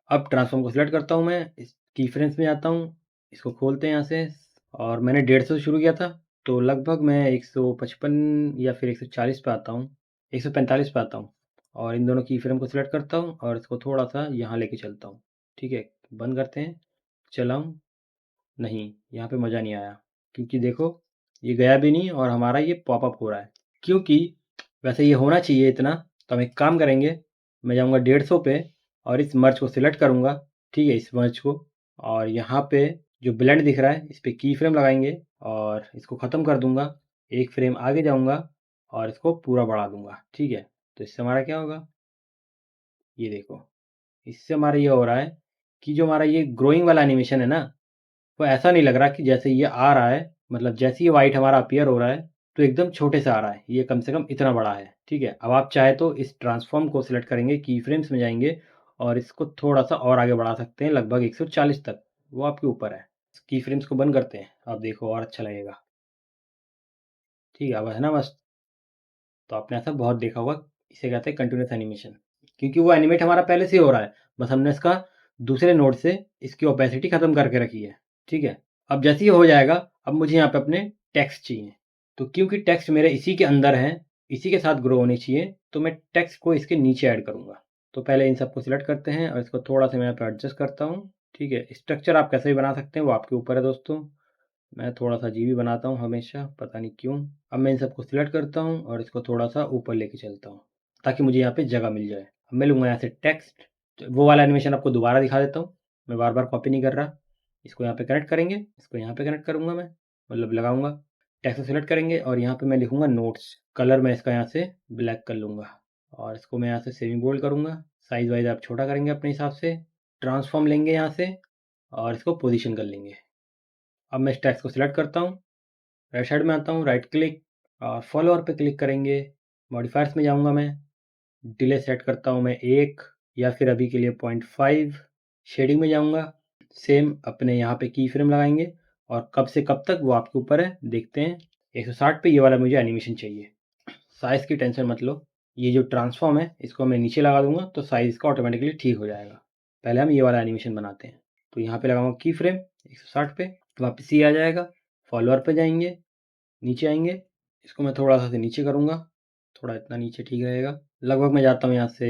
अब ट्रांसफॉर्म को सिलेक्ट करता हूँ मैं, इस की फ्रेम्स में आता हूँ, इसको खोलते हैं यहाँ से। और मैंने 150 से शुरू किया था, तो लगभग मैं 155 या फिर 140 पे आता हूँ, 145 पे आता हूँ। और इन दोनों की फ्रेम को सिलेक्ट करता हूँ और इसको थोड़ा सा यहाँ लेके चलता हूँ, ठीक है। बंद करते हैं, चलाऊँ, नहीं, यहाँ पे मज़ा नहीं आया, क्योंकि देखो ये गया भी नहीं और हमारा ये पॉपअप हो रहा है, क्योंकि वैसे ये होना चाहिए इतना। तो हम एक काम करेंगे, मैं जाऊँगा 150 पे और इस मर्ज को सिलेक्ट करूँगा, ठीक है, इस मर्ज को। और यहाँ पे जो ब्लेंड दिख रहा है, इस पर की फ्रेम लगाएंगे और इसको ख़त्म कर दूंगा। एक फ्रेम आगे जाऊँगा और इसको पूरा बढ़ा दूंगा, ठीक है। तो इससे हमारा क्या होगा, ये देखो, इससे हमारा ये हो रहा है कि जो हमारा ये ग्रोइंग वाला एनिमेशन है ना, वो ऐसा नहीं लग रहा कि जैसे ये आ रहा है, मतलब जैसे ये वाइट हमारा अपीयर हो रहा है, तो एकदम छोटे से आ रहा है, ये कम से कम इतना बड़ा है, ठीक है। अब आप चाहे तो इस ट्रांसफॉर्म को सिलेक्ट करेंगे, की फ्रेम्स में जाएंगे और इसको थोड़ा सा और आगे बढ़ा सकते हैं, लगभग 140 तक, वो आपके ऊपर है। की फ्रेम्स को बंद करते हैं, अब देखो और अच्छा लगेगा, ठीक है। अब है ना बस। तो आपने ऐसा बहुत देखा होगा, इसे कहते हैं कंटिन्यूस एनिमेशन, क्योंकि वो एनिमेट हमारा पहले से ही हो रहा है, बस हमने इसका दूसरे नोड से इसकी ओपेसिटी खत्म करके रखी है, ठीक है। अब जैसे ही हो जाएगा, अब मुझे यहाँ पे अपने टेक्स्ट चाहिए, तो क्योंकि टेक्स्ट मेरे इसी के अंदर है, इसी के साथ ग्रो होने चाहिए, तो मैं टेक्स्ट को इसके नीचे ऐड करूँगा। तो पहले इन सबको सिलेक्ट करते हैं और इसको थोड़ा सा मैं यहाँ पे एडजस्ट करता हूँ, ठीक है। स्ट्रक्चर आप कैसे भी बना सकते हैं, वो आपके ऊपर है दोस्तों। मैं थोड़ा सा अजीब ही बनाता हूँ हमेशा, पता नहीं क्यों। अब मैं इन सबको सिलेक्ट करता हूँ और इसको थोड़ा सा ऊपर लेके चलता हूँ, ताकि मुझे यहाँ पे जगह मिल जाए। अब मैं लूँगा यहाँ से टेक्स्ट, वो वाला एनिमेशन आपको दोबारा दिखा देता हूँ, मैं बार बार कॉपी नहीं कर रहा। इसको यहाँ पे कनेक्ट करेंगे, इसको यहाँ पे कनेक्ट करूँगा मैं, मतलब लगाऊंगा। टेक्स्ट को सिलेक्ट करेंगे और यहाँ पे मैं लिखूँगा नोट्स। कलर मैं इसका यहाँ से ब्लैक कर लूँगा और इसको मैं यहाँ से सेमी बोल्ड करूँगा। साइज़ वाइज आप छोटा करेंगे अपने हिसाब से। ट्रांसफॉर्म लेंगे यहाँ से और इसको पोजीशन कर लेंगे। अब मैं इस टेक्स्ट को सिलेक्ट करता हूँ, राइट साइड में आता हूँ, राइट क्लिक और फॉलोअर पे क्लिक करेंगे। मॉडिफायर्स में जाऊँगा मैं, डिले सेट करता हूँ मैं 1 या फिर अभी के लिए 0.5। शेडिंग में जाऊँगा, सेम अपने यहाँ पे की फ्रेम लगाएंगे और कब से कब तक वो आपके ऊपर है, देखते हैं। 160 पे ये वाला मुझे एनिमेशन चाहिए। साइज़ की टेंशन मत लो, ये जो ट्रांसफॉर्म है इसको मैं नीचे लगा दूंगा तो साइज़ का ऑटोमेटिकली ठीक हो जाएगा। पहले हम ये वाला एनिमेशन बनाते हैं, तो यहाँ पे लगाऊंगा की फ्रेम 160 पे, वापस ये आ जाएगा। फॉलोअर पे जाएंगे, नीचे आएंगे, इसको मैं थोड़ा सा से नीचे करूँगा, थोड़ा इतना नीचे ठीक रहेगा। लगभग मैं जाता हूँ यहाँ से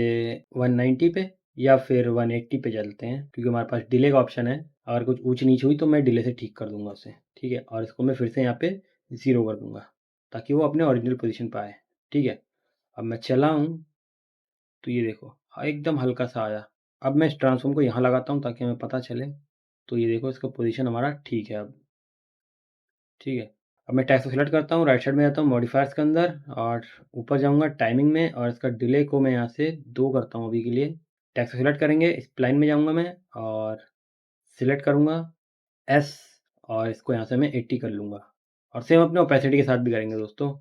190 पे या फिर 180 पे चलते हैं, क्योंकि हमारे पास डिले का ऑप्शन है। अगर कुछ ऊँच नीच हुई तो मैं डिले से ठीक कर दूंगा उसे, ठीक है। और इसको मैं फिर से यहाँ पे 0 कर दूंगा, ताकि वो अपने ओरिजिनल पोजीशन पे आए, ठीक है। अब मैं चलाऊँ तो ये देखो, हाँ, एकदम हल्का सा आया। अब मैं इस ट्रांसफॉर्म को यहाँ लगाता हूँ ताकि हमें पता चले। तो ये देखो, इसका पोजीशन हमारा ठीक है अब, ठीक है। अब मैं टेक्स्ट को सिलेक्ट करता हूँ, राइट साइड में जाता हूँ मॉडिफायर्स के अंदर और ऊपर जाऊँगा टाइमिंग में और इसका डिले को मैं यहाँ से 2 करता हूँ अभी के लिए। टेक्स्ट को सिलेक्ट करेंगे, स्प्लाइन में जाऊँगा मैं और सिलेक्ट करूँगा एस और इसको यहाँ से मैं 80 कर लूँगा। और सेम अपने ओपेसिटी के साथ भी करेंगे दोस्तों।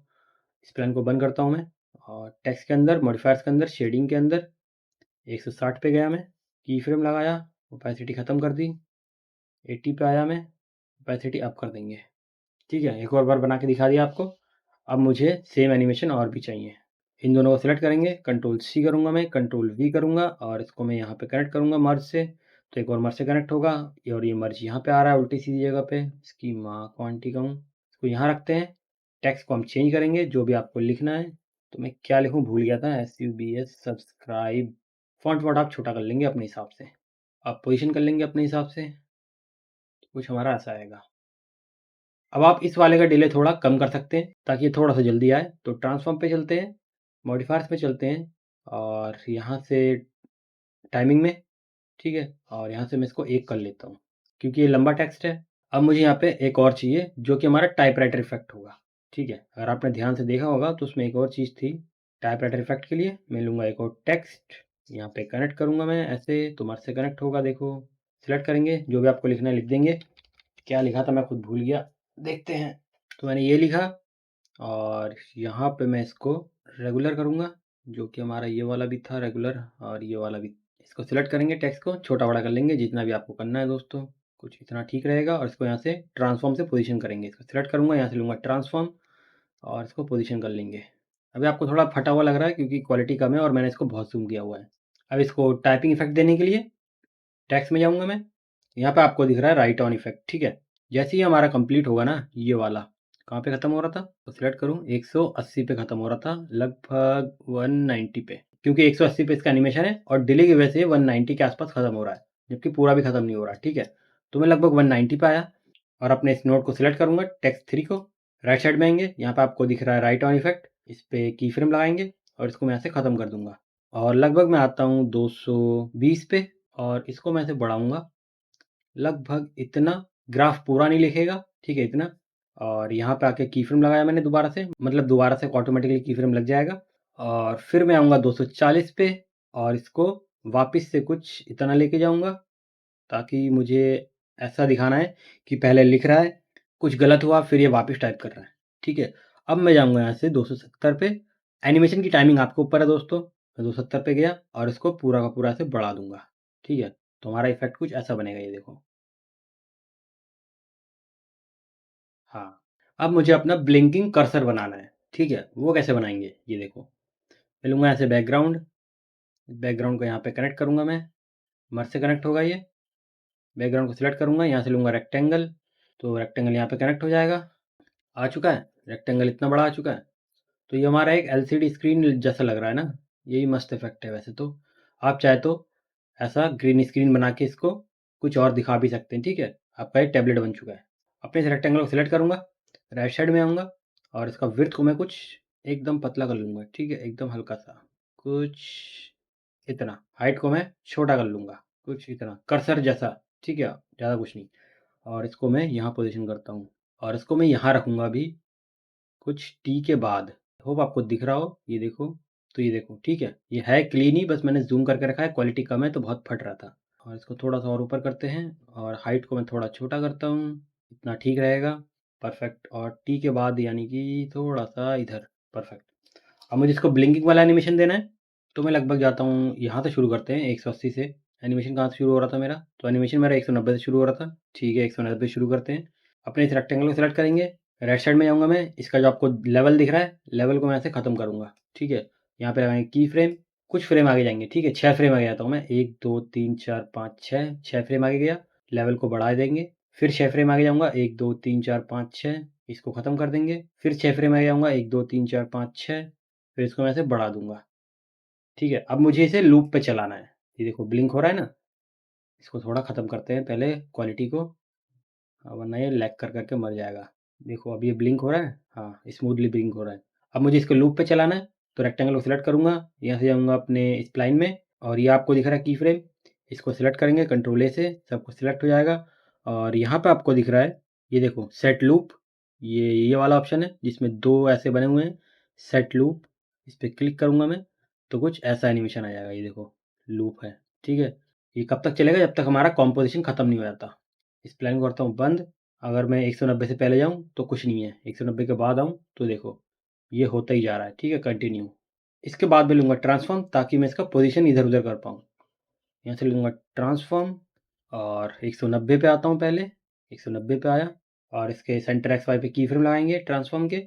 स्प्लाइन को बंद करता हूँ मैं और टेक्स्ट के अंदर, मॉडिफायर्स के अंदर, शेडिंग के अंदर 160 पे गया मैं, की फ्रेम लगाया, ओपेसिटी ख़त्म कर दी, 80 पे आया मैं, ओपेसिटी अप कर देंगे, ठीक है। एक और बार बना के दिखा दिया आपको। अब मुझे सेम एनिमेशन और भी चाहिए। इन दोनों को सिलेक्ट करेंगे, कंट्रोल सी करूँगा मैं, कंट्रोल वी करूँगा और इसको मैं यहाँ पे कनेक्ट करूँगा मर्ज से। तो एक और मर्ज से कनेक्ट होगा, और ये मर्ज यहाँ पे आ रहा है उल्टी सीधी जगह पे, इसकी माँ क्वांटिटी कहूँ, इसको यहाँ रखते हैं। टेक्स्ट को हम चेंज करेंगे, जो भी आपको लिखना है। तो मैं क्या लिखूँ भूल गया था, SUBS सब्सक्राइब। फॉन्ट वॉन्ट आप छोटा कर लेंगे अपने हिसाब से, आप पोजीशन कर लेंगे अपने हिसाब से, कुछ हमारा ऐसा आएगा। अब आप इस वाले का डिले थोड़ा कम कर सकते हैं ताकि ये थोड़ा सा जल्दी आए। तो ट्रांसफॉर्म पे चलते हैं, मॉडिफायर्स पे चलते हैं, और यहाँ से टाइमिंग में, ठीक है, और यहाँ से मैं इसको 1 कर लेता हूँ क्योंकि ये लंबा टेक्स्ट है। अब मुझे यहाँ पे एक और चाहिए जो कि हमारा टाइपराइटर इफेक्ट होगा, ठीक है। अगर आपने ध्यान से देखा होगा तो उसमें एक और चीज़ थी। टाइपराइटर इफेक्ट के लिए मैं लूँगा एक और टेक्स्ट, यहाँ पे कनेक्ट करूँगा मैं ऐसे, तो मर्ज से कनेक्ट होगा। देखो, सिलेक्ट करेंगे, जो भी आपको लिखना है लिख देंगे। क्या लिखा था मैं खुद भूल गया, देखते हैं। तो मैंने ये लिखा, और यहाँ पे मैं इसको रेगुलर करूँगा, जो कि हमारा ये वाला भी था रेगुलर, और ये वाला भी। इसको सिलेक्ट करेंगे, टेक्स्ट को छोटा बड़ा कर लेंगे जितना भी आपको करना है दोस्तों, कुछ इतना ठीक रहेगा। और इसको यहाँ से ट्रांसफॉर्म से पोजीशन करेंगे, इसको सिलेक्ट करूँगा, यहाँ से लूँगा ट्रांसफॉर्म, और इसको पोजीशन कर लेंगे। अभी आपको थोड़ा फटा हुआ लग रहा है क्योंकि क्वालिटी कम है और मैंने इसको बहुत जूम किया हुआ है। अब इसको टाइपिंग इफेक्ट देने के लिए टेक्स्ट में जाऊँगा मैं, यहाँ पे आपको दिख रहा है राइट ऑन इफेक्ट, ठीक है। जैसे ही हमारा कंप्लीट होगा ना, ये वाला कहाँ पे ख़त्म हो रहा था, तो सिलेक्ट करूँ, 180 पे ख़त्म हो रहा था, लगभग 190 पे, क्योंकि 180 पे इसका एनिमेशन है और डिले की वजह से 190 के आसपास ख़त्म हो रहा है, जबकि पूरा भी ख़त्म नहीं हो रहा, ठीक है। तो मैं लगभग 190 पे आया, और अपने इस नोट को सिलेक्ट करूँगा, टेक्स्ट 3 को, राइट साइड में आएंगे, यहाँ पे आपको दिख रहा है राइट ऑन इफेक्ट, इस पर की फ्रेम लगाएंगे और इसको मैं यहाँ से ख़त्म कर दूंगा। और लगभग मैं आता हूँ 220 पे, और इसको मैं ऐसे बढ़ाऊंगा लगभग इतना, ग्राफ पूरा नहीं लिखेगा, ठीक है, इतना। और यहाँ पे आके की फ्रेम लगाया मैंने दोबारा से, मतलब दोबारा से ऑटोमेटिकली की फ्रेम लग जाएगा। और फिर मैं आऊँगा 240 पे, और इसको वापस से कुछ इतना लेके जाऊँगा, ताकि मुझे ऐसा दिखाना है कि पहले लिख रहा है, कुछ गलत हुआ, फिर ये वापस टाइप कर रहा है, ठीक है। अब मैं जाऊँगा यहाँ से 270 पे। एनिमेशन की टाइमिंग आपके ऊपर है दोस्तों, मैं 270 पे गया और इसको पूरा का पूरा से बढ़ा दूंगा, ठीक है। तो हमारा इफेक्ट कुछ ऐसा बनेगा, ये देखो। हाँ, अब मुझे अपना ब्लिंकिंग कर्सर बनाना है, ठीक है। वो कैसे बनाएंगे, ये देखो। मैं लूँगा ऐसे बैकग्राउंड, बैकग्राउंड को यहाँ पे कनेक्ट करूँगा मैं, मर्ज से कनेक्ट होगा ये। बैकग्राउंड को सिलेक्ट करूँगा, यहाँ से लूँगा रेक्टेंगल, तो रेक्टेंगल यहाँ पे कनेक्ट हो जाएगा। आ चुका है रेक्टेंगल, इतना बड़ा आ चुका है। तो ये हमारा एक LCD स्क्रीन जैसा लग रहा है ना, यही मस्त इफेक्ट है वैसे तो। आप चाहे तो ऐसा ग्रीन स्क्रीन बना के इसको कुछ और दिखा भी सकते हैं, ठीक है। आपका एक टैबलेट बन चुका है। अपने इस रेक्टेंगल को सिलेक्ट करूँगा, राइट साइड में आऊँगा, और इसका विड्थ को मैं कुछ एकदम पतला कर लूँगा, ठीक है, एकदम हल्का सा, कुछ इतना। हाइट को मैं छोटा कर लूँगा, कुछ इतना, कर्सर जैसा, ठीक है, ज़्यादा कुछ नहीं। और इसको मैं यहाँ पोजीशन करता हूँ, और इसको मैं यहाँ रखूँगा अभी कुछ टी के बाद। होप आपको दिख रहा हो, ये देखो। तो ये देखो, ठीक है, ये है क्लीन ही, बस मैंने जूम करके रखा है, क्वालिटी कम है तो बहुत फट रहा था। और इसको थोड़ा सा और ऊपर करते हैं, और हाइट को मैं थोड़ा छोटा करता हूँ, इतना ठीक रहेगा, परफेक्ट। और टी के बाद यानी कि थोड़ा सा इधर, परफेक्ट। अब मुझे इसको ब्लिंकिंग वाला एनिमेशन देना है, तो मैं लगभग जाता हूँ, यहाँ से शुरू करते हैं 180 से। एनिमेशन कहाँ से शुरू हो रहा था मेरा, तो एनिमेशन मेरा 190 से शुरू हो रहा था, ठीक है, 190 से शुरू करते हैं। अपने इस रेक्टेंगल को सिलेक्ट करेंगे, राइट साइड में जाऊँगा मैं, इसका जो आपको लेवल दिख रहा है, लेवल को मैं ऐसे ख़त्म करूँगा, ठीक है। यहाँ पे लगाएंगे की फ्रेम, कुछ फ्रेम आगे जाएंगे, ठीक है, 6 फ्रेम आगे जाता हूँ मैं, 1 2 3 4 5 6, 6 फ्रेम आगे गया। लेवल को बढ़ा देंगे, फिर 6 फ्रेम आगे जाऊँगा, 1 2 3 4 5 6, इसको ख़त्म कर देंगे। फिर 6 फ्रेम आगे जाऊँगा, 1 2 3 4 5 6, फिर इसको मैं ऐसे बढ़ा दूंगा, ठीक है। अब मुझे इसे लूप पे चलाना है, ये देखो ब्लिंक हो रहा है ना। इसको थोड़ा ख़त्म करते हैं पहले क्वालिटी को, वरना ये लैग कर करके मर जाएगा। देखो अब ये ब्लिंक हो रहा है, हाँ, स्मूथली ब्लिंक हो रहा है। अब मुझे इसको लूप पे चलाना है, तो रेक्टेंगल को सिलेक्ट करूँगा, यहाँ से जाऊँगा अपने स्प्लाइन में, और ये आपको दिख रहा है की फ्रेम, इसको सिलेक्ट करेंगे कंट्रोल ए से, सब कुछ सिलेक्ट हो जाएगा। और यहाँ पे आपको दिख रहा है, ये देखो सेट लूप, ये वाला ऑप्शन है जिसमें दो ऐसे बने हुए हैं, सेट लूप। इस पर क्लिक करूँगा मैं, तो कुछ ऐसा एनिमेशन आ जाएगा, ये देखो लूप है, ठीक है। ये कब तक चलेगा, जब तक हमारा कॉम्पोजिशन ख़त्म नहीं हो जाता। इस प्लान को करता हूँ बंद। अगर मैं 190 से पहले जाऊँ तो कुछ नहीं है, 190 के बाद आऊँ तो देखो ये होता ही जा रहा है, ठीक है, कंटिन्यू। इसके बाद मैं लूँगा ट्रांसफॉर्म, ताकि मैं इसका पोजीशन इधर उधर कर पाऊँ। यहाँ से लूँगा ट्रांसफॉर्म, और 190 पे आता हूँ पहले, 190 पे आया, और इसके सेंटर एक्स वाई पे की फ्रेम लगाएंगे ट्रांसफॉर्म के।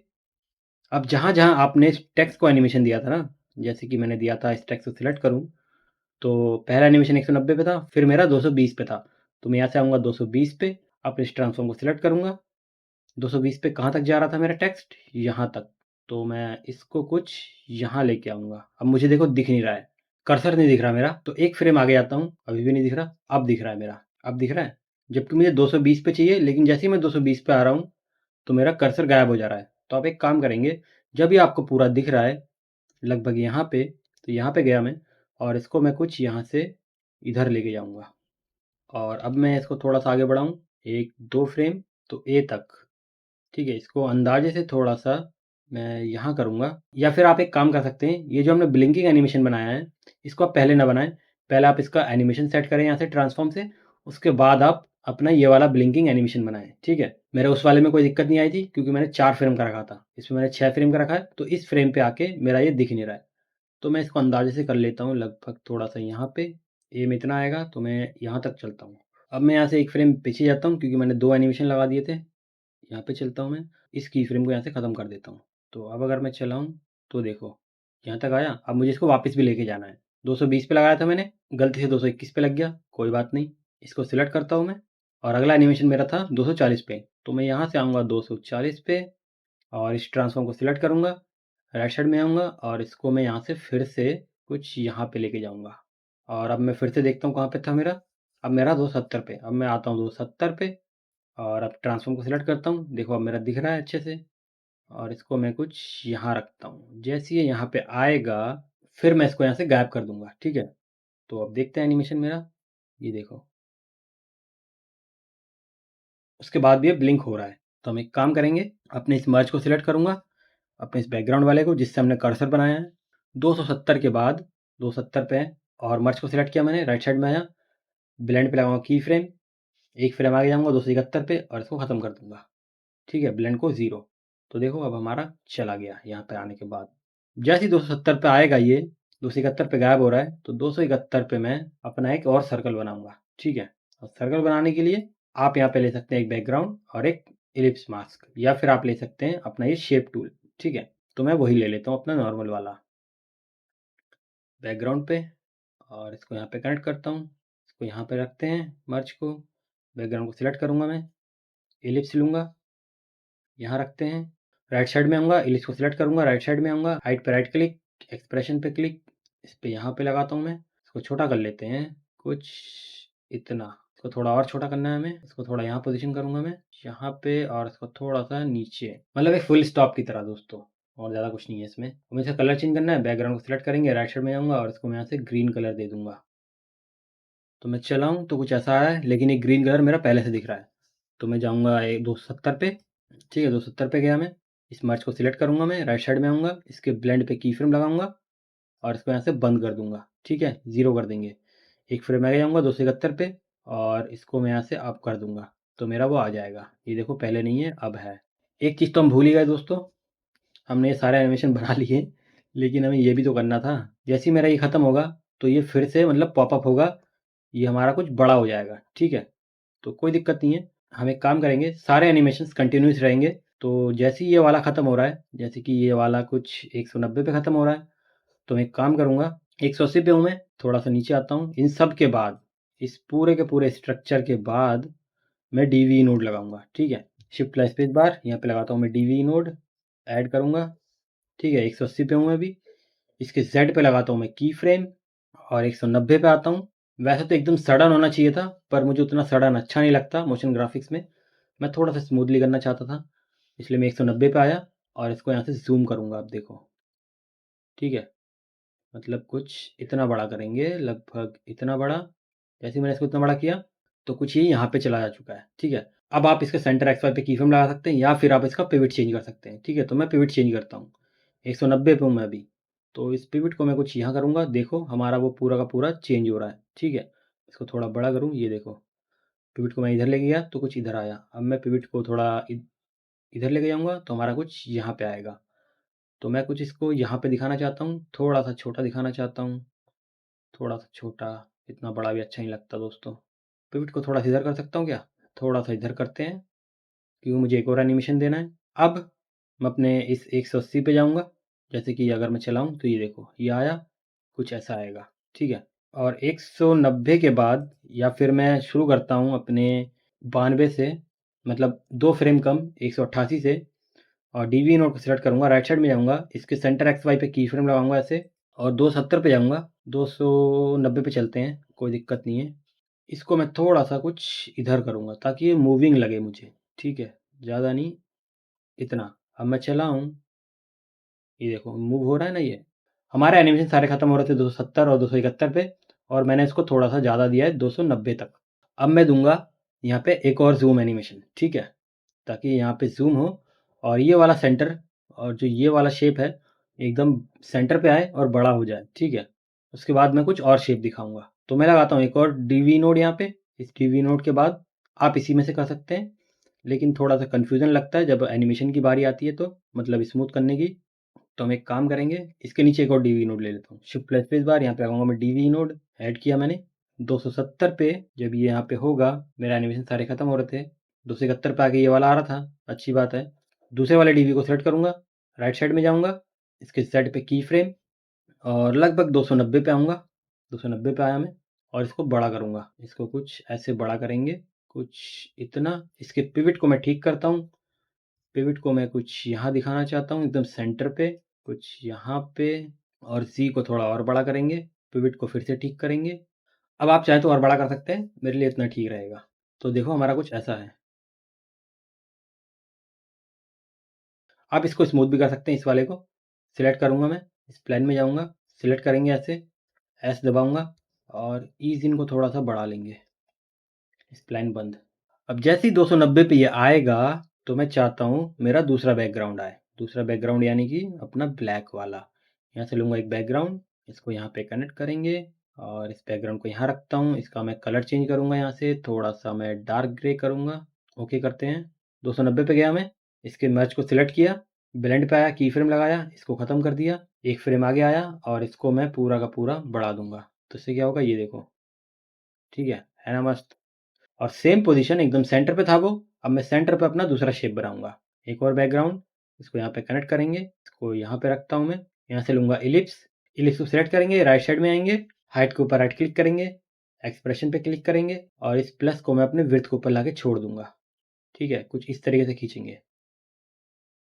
अब जहाँ जहाँ आपने इस टेक्स्ट को एनिमेशन दिया था ना, जैसे कि मैंने दिया था, इस टेक्स्ट को सिलेक्ट करूँ, तो पहला एनिमेशन 190 पे था, फिर मेरा 220 पे था। तो मैं यहाँ से आऊँगा 220 पे, अब इस ट्रांसफॉर्म को सिलेक्ट करूँगा। 220 पे कहाँ तक जा रहा था मेरा टेक्स्ट? यहाँ तक। तो मैं इसको कुछ यहाँ लेके आऊँगा। अब मुझे देखो दिख नहीं रहा है, कर्सर नहीं दिख रहा मेरा। तो एक फ्रेम आगे आता हूँ, अभी भी नहीं दिख रहा। अब दिख रहा है मेरा, अब दिख रहा है। जबकि मुझे 220 पे चाहिए, लेकिन जैसे ही मैं 220 पे आ रहा हूँ तो मेरा कर्सर गायब हो जा रहा है। तो आप एक काम करेंगे, जब भी आपको पूरा दिख रहा है लगभग यहाँ पे, तो यहाँ पे गया मैं और इसको मैं कुछ यहाँ से इधर लेके जाऊँगा। और अब मैं इसको थोड़ा-सा आगे बढ़ाऊँ, 1-2 फ्रेम तो ए तक, ठीक है? इसको अंदाज़े से थोड़ा-सा मैं यहाँ करूँगा, या फिर आप एक काम कर सकते हैं, ये जो हमने ब्लिंकिंग एनिमेशन बनाया है, इसको आप पहले ना बनाएँ। पहले आप इसका एनिमेशन सेट करें यहाँ से ट्रांसफ़ॉर्म से, उसके बाद आप अपना ये वाला ब्लिंकिंग एनिमेशन बनाएँ, ठीक है? मेरे उस वाले में कोई दिक्कत नहीं आई थी क्योंकि मैंने 4 फ्रेम का रखा था। इसमें मैंने 6 फ्रेम का रखा है, तो इस फ्रेम पे आके मेरा ये दिख नहीं रहा है। तो मैं इसको अंदाज़े से कर लेता हूँ, लगभग थोड़ा-सा यहाँ पे, ए में इतना आएगा तो मैं यहाँ तक चलता हूँ। अब मैं यहाँ से 1 फ्रेम पीछे जाता हूँ क्योंकि मैंने 2 एनिमेशन लगा दिए थे। यहाँ पे चलता हूँ मैं, इस की फ्रेम को यहाँ से ख़त्म कर देता हूँ। तो अब अगर मैं चलाऊँ तो देखो, यहाँ तक आया। अब मुझे इसको वापस भी लेके जाना है। 220 पे लगाया था मैंने, गलती से 221 पे लग गया, कोई बात नहीं। इसको सिलेक्ट करता हूँ मैं और अगला एनिमेशन मेरा था 240 पे। तो मैं यहाँ से आऊँगा 240 पे और इस ट्रांसफ़ॉर्म को सिलेक्ट करूँगा, राइट साइड में आऊँगा और इसको मैं यहाँ से फिर से कुछ यहाँ पे लेके जाऊँगा। और अब मैं फिर से देखता हूँ कहाँ पे था मेरा, अब मेरा 270 पे। अब मैं आता हूँ 270 पे और अब ट्रांसफ़ॉर्म को सिलेक्ट करता हूँ। देखो अब मेरा दिख रहा है अच्छे से और इसको मैं कुछ यहाँ रखता हूँ। जैसे ये यहाँ पे आएगा, फिर मैं इसको यहाँ से गायब कर दूँगा, ठीक है? तो अब देखते हैं एनिमेशन मेरा, ये देखो। उसके बाद भी ये ब्लिंक हो रहा है। तो हम एक काम करेंगे, अपने इस मर्ज को सिलेक्ट करूँगा, अपने इस बैकग्राउंड वाले को जिससे हमने कर्सर बनाया है। 270 के बाद 270 पे है और मर्ज को सिलेक्ट किया मैंने, राइट साइड में आया, ब्लेंड पे लगाऊँगा की फ्रेम, एक फ्रेम आगे जाऊँगा 271 पे और इसको ख़त्म कर दूँगा। ठीक है, ब्लेंड को 0। तो देखो अब हमारा चला गया यहाँ पे आने के बाद। जैसे ही 270 पे आएगा ये, 271 पे गायब हो रहा है, तो 271 पे मैं अपना एक और सर्कल बनाऊँगा, ठीक है? और सर्कल बनाने के लिए आप यहाँ पे ले सकते हैं एक बैकग्राउंड और एक इलिप्स मास्क, या फिर आप ले सकते हैं अपना ये शेप टूल, ठीक है? तो मैं वही ले लेता हूँ अपना नॉर्मल वाला बैकग्राउंड पे और इसको यहाँ पे कनेक्ट करता हूँ। इसको यहाँ पे रखते हैं मर्ज को, बैकग्राउंड को सिलेक्ट करूँगा मैं, इलिप्स लूँगा, यहाँ रखते हैं। राइट साइड में आऊँगा, इलिप्स को सिलेक्ट करूँगा, राइट साइड में आऊँगा, हाइट पे राइट क्लिक, एक्सप्रेशन पे क्लिक, इस पे यहाँ पे लगाता हूँ मैं। इसको छोटा कर लेते हैं, कुछ इतना। इसको थोड़ा और छोटा करना है हमें, इसको थोड़ा यहाँ पोज़ीशन करूँगा मैं, यहाँ पे, और इसको थोड़ा-सा नीचे। मतलब एक फुल स्टॉप की तरह दोस्तों, और ज़्यादा कुछ नहीं है इसमें। हमें इसका कलर चेंज करना है, बैकग्राउंड को सिलेक्ट करेंगे, राइट साइड में जाऊँगा और इसको मैं यहाँ से ग्रीन कलर दे दूँगा। तो मैं चलाऊँ तो कुछ ऐसा आ रहा है, लेकिन ये ग्रीन कलर मेरा पहले से दिख रहा है। तो मैं जाऊँगा 270 पे, ठीक है, 270 पे गया मैं। इस मर्ज को सिलेक्ट करूँगा मैं, राइट साइड में आऊँगा, इसके ब्लेंड पे की फ्रेम लगाऊँगा और इसको यहाँ से बंद कर दूँगा, ठीक है, 0 कर देंगे। एक फ्रेम आगे जाऊँगा 271 पे और इसको मैं यहाँ से अप कर दूँगा, तो मेरा वो आ जाएगा। ये देखो पहले नहीं है, अब है। एक चीज़ तो हम भूल ही गए दोस्तों, हमने ये सारे एनिमेशन बना लिए, लेकिन हमें ये भी तो करना था। जैसे ही मेरा ये खत्म होगा, तो ये फिर से मतलब पॉपअप होगा, ये हमारा कुछ बड़ा हो जाएगा, ठीक है? तो कोई दिक्कत नहीं है, हम एक काम करेंगे, सारे एनिमेशंस कंटिन्यूअस रहेंगे। तो जैसे ही ये वाला ख़त्म हो रहा है, जैसे कि ये वाला कुछ 190 पे ख़त्म हो रहा है, तो मैं एक काम करूँगा, 180 पे हूँ मैं, थोड़ा-सा नीचे आता हूँ। इन सब के बाद, इस पूरे के पूरे स्ट्रक्चर के बाद मैं डीवीई नोड लगाऊँगा, ठीक है? शिफ्ट प्लस स्पेस बार, यहाँ पे लगाता हूँ मैं डीवीई नोड, ऐड करूँगा, ठीक है? 180 पे हूँ मैं अभी। इसके ज़ेड पे लगाता हूँ मैं की फ्रेम और 190 पे आता हूँ। वैसे तो एकदम सडन होना चाहिए था, पर मुझे उतना सडन अच्छा नहीं लगता मोशन ग्राफिक्स में। मैं थोड़ा-सा स्मूथली करना चाहता था, इसलिए मैं 190 पे आया और इसको यहाँ से ज़ूम करूँगा, आप देखो, ठीक है? मतलब कुछ इतना बड़ा करेंगे, लगभग इतना बड़ा। जैसे ही मैंने इसको इतना बड़ा किया, तो कुछ ये यहाँ पे चला जा चुका है, ठीक है? अब आप इसके सेंटर एक्स वाई पे की फ्रेम लगा सकते हैं या फिर आप इसका पिवट चेंज कर सकते हैं, ठीक है? तो मैं पिवट चेंज करता हूँ। 190 पे हूँ मैं अभी, तो इस पिवट को मैं कुछ यहाँ करूँगा, देखो हमारा वो पूरा का पूरा चेंज हो रहा है, ठीक है? इसको थोड़ा बड़ा करूँ, ये देखो, पिवट को मैं इधर लेके गया तो कुछ इधर आया। अब मैं पिवट को थोड़ा इधर लेके जाऊँगा तो हमारा कुछ यहाँ पे आएगा। तो मैं कुछ इसको यहाँ पे दिखाना चाहता हूँ, थोड़ा-सा छोटा दिखाना चाहता हूँ, थोड़ा-सा छोटा, इतना बड़ा भी अच्छा नहीं लगता दोस्तों। पिवट को थोड़ा-सा इधर कर सकता हूँ क्या? थोड़ा-सा इधर करते हैं, क्योंकि मुझे एक और एनिमेशन देना है। अब मैं अपने इस 180 पे जाऊँगा, जैसे कि अगर मैं चलाऊँ तो ये देखो, ये आया, कुछ ऐसा आएगा, ठीक है? और 190 के बाद या फिर मैं शुरू करता हूँ अपने 92 से, मतलब 2 फ्रेम कम 188 से, और डीवी नोड को सिलेक्ट करूँगा, राइट साइड में जाऊँगा, इसके सेंटर एक्स वाई पे की फ्रेम लगाऊंगा ऐसे, और 270 पे जाऊँगा, 290 पे चलते हैं, कोई दिक्कत नहीं है। इसको मैं थोड़ा सा कुछ इधर करूँगा ताकि ये मूविंग लगे मुझे, ठीक है, ज़्यादा नहीं, इतना। अब मैं चला हूँ, ये देखो मूव हो रहा है ना, ये हमारे एनिमेशन सारे खत्म हो रहे थे 270 और 271 पे, और मैंने इसको थोड़ा सा ज़्यादा दिया है 290 तक। अब मैं दूंगा यहाँ पे एक और जूम एनिमेशन, ठीक है, ताकि यहाँ पे जूम हो और ये वाला सेंटर और जो ये वाला शेप है एकदम सेंटर पे आए और बड़ा हो जाए, ठीक है। उसके बाद मैं कुछ और शेप दिखाऊंगा, तो मैं लगाता हूँ एक और डीवी नोड यहाँ पे। इस डीवी नोड के बाद आप इसी में से कर सकते हैं, लेकिन थोड़ा सा कन्फ्यूजन लगता है जब एनिमेशन की बारी आती है, तो मतलब स्मूथ करने की। तो हम एक काम करेंगे, इसके नीचे एक और डीवी नोड ले लेता हूँ, शिफ्ट प्लस स्पेस बार, यहाँ पे लगाऊंगा मैं डीवी नोड, ऐड किया मैंने 270 पे। जब ये यहाँ पे होगा, मेरा एनिमेशन सारे खत्म हो रहे थे, 271 पे आके ये वाला आ रहा था, अच्छी बात है। दूसरे वाले डीवी को सेलेक्ट करूंगा, राइट साइड में जाऊंगा, इसके सेट पे की फ्रेम, और लगभग 290 पे आऊँगा, 290 पे आया मैं, और इसको बड़ा करूँगा, इसको कुछ ऐसे बड़ा करेंगे, कुछ इतना। इसके पिवट को मैं ठीक करता हूँ, पिवट को मैं कुछ यहाँ दिखाना चाहता हूँ एकदम सेंटर पे, कुछ यहाँ पे, और जी को थोड़ा और बड़ा करेंगे, पिवट को फिर से ठीक करेंगे। अब आप चाहें तो और बड़ा कर सकते हैं, मेरे लिए इतना ठीक रहेगा। तो देखो हमारा कुछ ऐसा है। आप इसको स्मूथ भी कर सकते हैं, इस वाले को सिलेक्ट करूँगा मैं, इस प्लान में जाऊँगा, सिलेक्ट करेंगे ऐसे, एस दबाऊँगा, और ईज इनको थोड़ा सा बढ़ा लेंगे, इस प्लान बंद। अब जैसे ही 290 पे ये आएगा, तो मैं चाहता हूँ मेरा दूसरा बैकग्राउंड आए, दूसरा बैकग्राउंड यानी कि अपना ब्लैक वाला। यहाँ से लूँगा एक बैकग्राउंड, इसको यहाँ पे कनेक्ट करेंगे, और इस बैकग्राउंड को यहाँ रखता हूँ, इसका मैं कलर चेंज करूँगा, यहाँ से थोड़ा सा मैं डार्क ग्रे करूँगा। ओके करते हैं, 290 पे गया मैं, इसके मर्ज को सिलेक्ट किया, ब्लेंड पे आया, की फ्रेम लगाया, इसको ख़त्म कर दिया, एक फ्रेम आगे आया, और इसको मैं पूरा का पूरा बढ़ा दूंगा। तो इससे क्या होगा, ये देखो, ठीक है ना, मस्त। और सेम पोजीशन एकदम सेंटर पे था वो। अब मैं सेंटर पे अपना दूसरा शेप बनाऊंगा, एक और बैकग्राउंड, इसको यहाँ पे कनेक्ट करेंगे, इसको यहाँ पे रखता हूँ मैं, यहाँ से लूंगा इलिप्स, इलिप्स को सिलेक्ट करेंगे, राइट साइड में आएंगे, हाइट के ऊपर राइट क्लिक करेंगे, एक्सप्रेशन पे क्लिक करेंगे, और इस प्लस को मैं अपने विड्थ के ऊपर लाके छोड़ दूंगा, ठीक है, कुछ इस तरीके से खींचेंगे,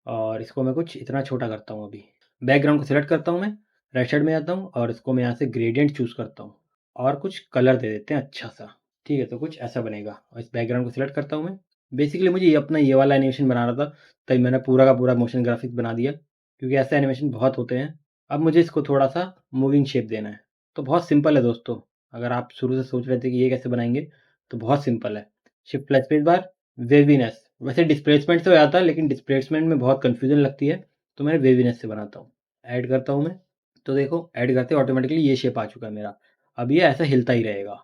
और इसको मैं कुछ इतना छोटा करता हूँ अभी। बैकग्राउंड को सिलेक्ट करता हूँ मैं, राइट साइड में जाता हूँ, और इसको मैं यहाँ से ग्रेडियंट चूज़ करता हूँ, और कुछ कलर दे देते हैं अच्छा सा, ठीक है, तो कुछ ऐसा बनेगा। और इस बैकग्राउंड को सिलेक्ट करता हूँ मैं। बेसिकली मुझे ये अपना ये वाला एनिमेशन बनाना था, तभी मैंने पूरा का पूरा मोशन ग्राफिक्स बना दिया, क्योंकि ऐसे एनिमेशन बहुत होते हैं। अब मुझे इसको थोड़ा सा मूविंग शेप देना है, तो बहुत सिंपल है दोस्तों। अगर आप शुरू से सोच रहे थे कि ये कैसे बनाएंगे, तो बहुत सिंपल है। शिफ्ट प्लस स्पेस बार, वेवीनेस, वैसे डिस्प्लेसमेंट से हो जाता है, लेकिन डिस्प्लेसमेंट में बहुत कन्फ्यूजन लगती है, तो मैं वेवीनेस से बनाता हूँ। ऐड करता हूँ मैं, तो देखो ऐड करते ऑटोमेटिकली ये शेप आ चुका है मेरा। अब ये ऐसा हिलता ही रहेगा,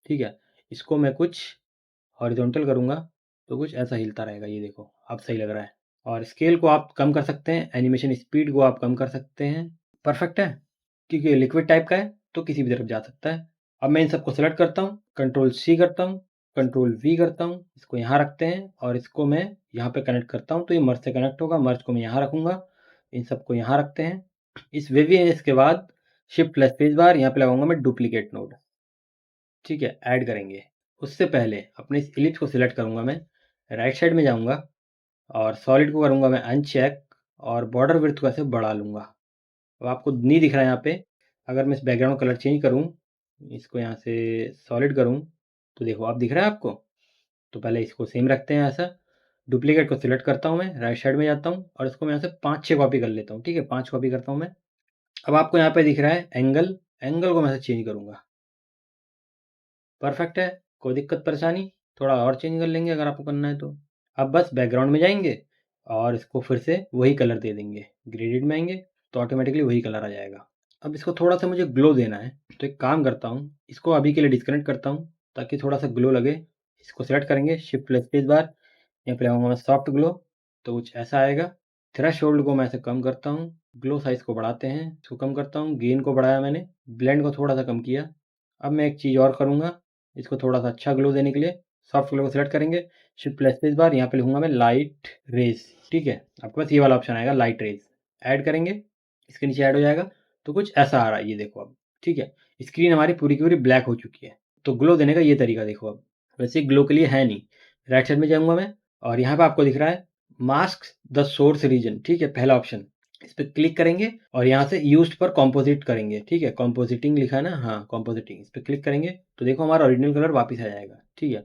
ठीक है। इसको मैं कुछ हॉरिजॉन्टल करूँगा, तो कुछ ऐसा हिलता रहेगा, ये देखो अब सही लग रहा है। और स्केल को आप कम कर सकते हैं, एनिमेशन स्पीड को आप कम कर सकते हैं। परफेक्ट है, क्योंकि लिक्विड टाइप का है तो किसी भी तरफ जा सकता है। अब मैं इन सबको सेलेक्ट करता हूँ, कंट्रोल सी करता हूँ, कंट्रोल वी करता हूँ, इसको यहाँ रखते हैं, और इसको मैं यहाँ पे कनेक्ट करता हूँ, तो ये मर्ज से कनेक्ट होगा, मर्ज को मैं यहाँ रखूँगा, इन सबको यहाँ रखते हैं। इस वेवीनेस के बाद शिफ्ट प्लस स्पेस बार, यहाँ पे लगाऊंगा मैं डुप्लीकेट नोड, ठीक है, ऐड करेंगे। उससे पहले अपने इस इलिप्स को सिलेक्ट करूंगा मैं, राइट साइड में जाऊंगा, और सॉलिड को करूंगा मैं अनचेक, और बॉर्डर विड्थ को ऐसे बढ़ा लूंगा। अब आपको नहीं दिख रहा है यहाँ पे, अगर मैं इस बैकग्राउंड कलर चेंज करूँ, इसको यहाँ से सॉलिड करूँ, तो देखो आप दिख रहा है आपको। तो पहले इसको सेम रखते हैं ऐसा, डुप्लीकेट को सिलेक्ट करता हूँ मैं, राइट साइड में जाता हूँ, और इसको मैं यहाँ से 5-6 कॉपी कर लेता हूँ, ठीक है, 5 कॉपी करता हूँ मैं। अब आपको यहाँ पे दिख रहा है एंगल, एंगल को मैं ऐसे चेंज करूँगा। परफेक्ट है, कोई दिक्कत परेशानी, थोड़ा और चेंज कर लेंगे अगर आपको करना है तो। अब बस बैकग्राउंड में जाएंगे, और इसको फिर से वही कलर दे देंगे, ग्रेडियंट में आएंगे, तो ऑटोमेटिकली वही कलर आ जाएगा। अब इसको थोड़ा सा मुझे ग्लो देना है, तो एक काम करता हूँ, इसको अभी के लिए डिस्कनेक्ट करता हूँ, ताकि थोड़ा सा ग्लो लगे। इसको सेलेक्ट करेंगे, शिफ्ट प्लस स्पेस बार, यहाँ पे लगाऊंगा मैं सॉफ्ट ग्लो, तो कुछ ऐसा आएगा। थ्रेशोल्ड को मैं ऐसे कम करता हूँ, ग्लो साइज को बढ़ाते हैं, इसको कम करता हूँ, गेन को बढ़ाया मैंने, ब्लेंड को थोड़ा सा कम किया। अब मैं एक चीज़ और करूँगा, इसको थोड़ा सा अच्छा ग्लो देने के लिए सॉफ्ट ग्लो को सिलेक्ट करेंगे, शिफ्ट प्लस स्पेस बार, यहाँ पे लिखूंगा मैं लाइट रेज, ठीक है, आपके पास ये वाला ऑप्शन आएगा लाइट रेज, ऐड करेंगे, इसके नीचे ऐड हो जाएगा, तो कुछ ऐसा आ रहा है, ये देखो अब, ठीक है। स्क्रीन हमारी पूरी की पूरी ब्लैक हो चुकी है। तो ग्लो देने का ये तरीका देखो अब। वैसे ग्लो के लिए है नहीं। राइट साइड में जाऊँगा मैं और यहाँ पे आपको दिख रहा है मास्क द सोर्स रीजन, ठीक है, पहला ऑप्शन। इस पे क्लिक करेंगे और यहाँ से यूज्ड पर कंपोजिट करेंगे, ठीक है, कंपोजिटिंग लिखा है ना, हाँ कंपोजिटिंग, इस पे क्लिक करेंगे तो देखो हमारा ओरिजिनल कलर वापस आ जाएगा, ठीक है।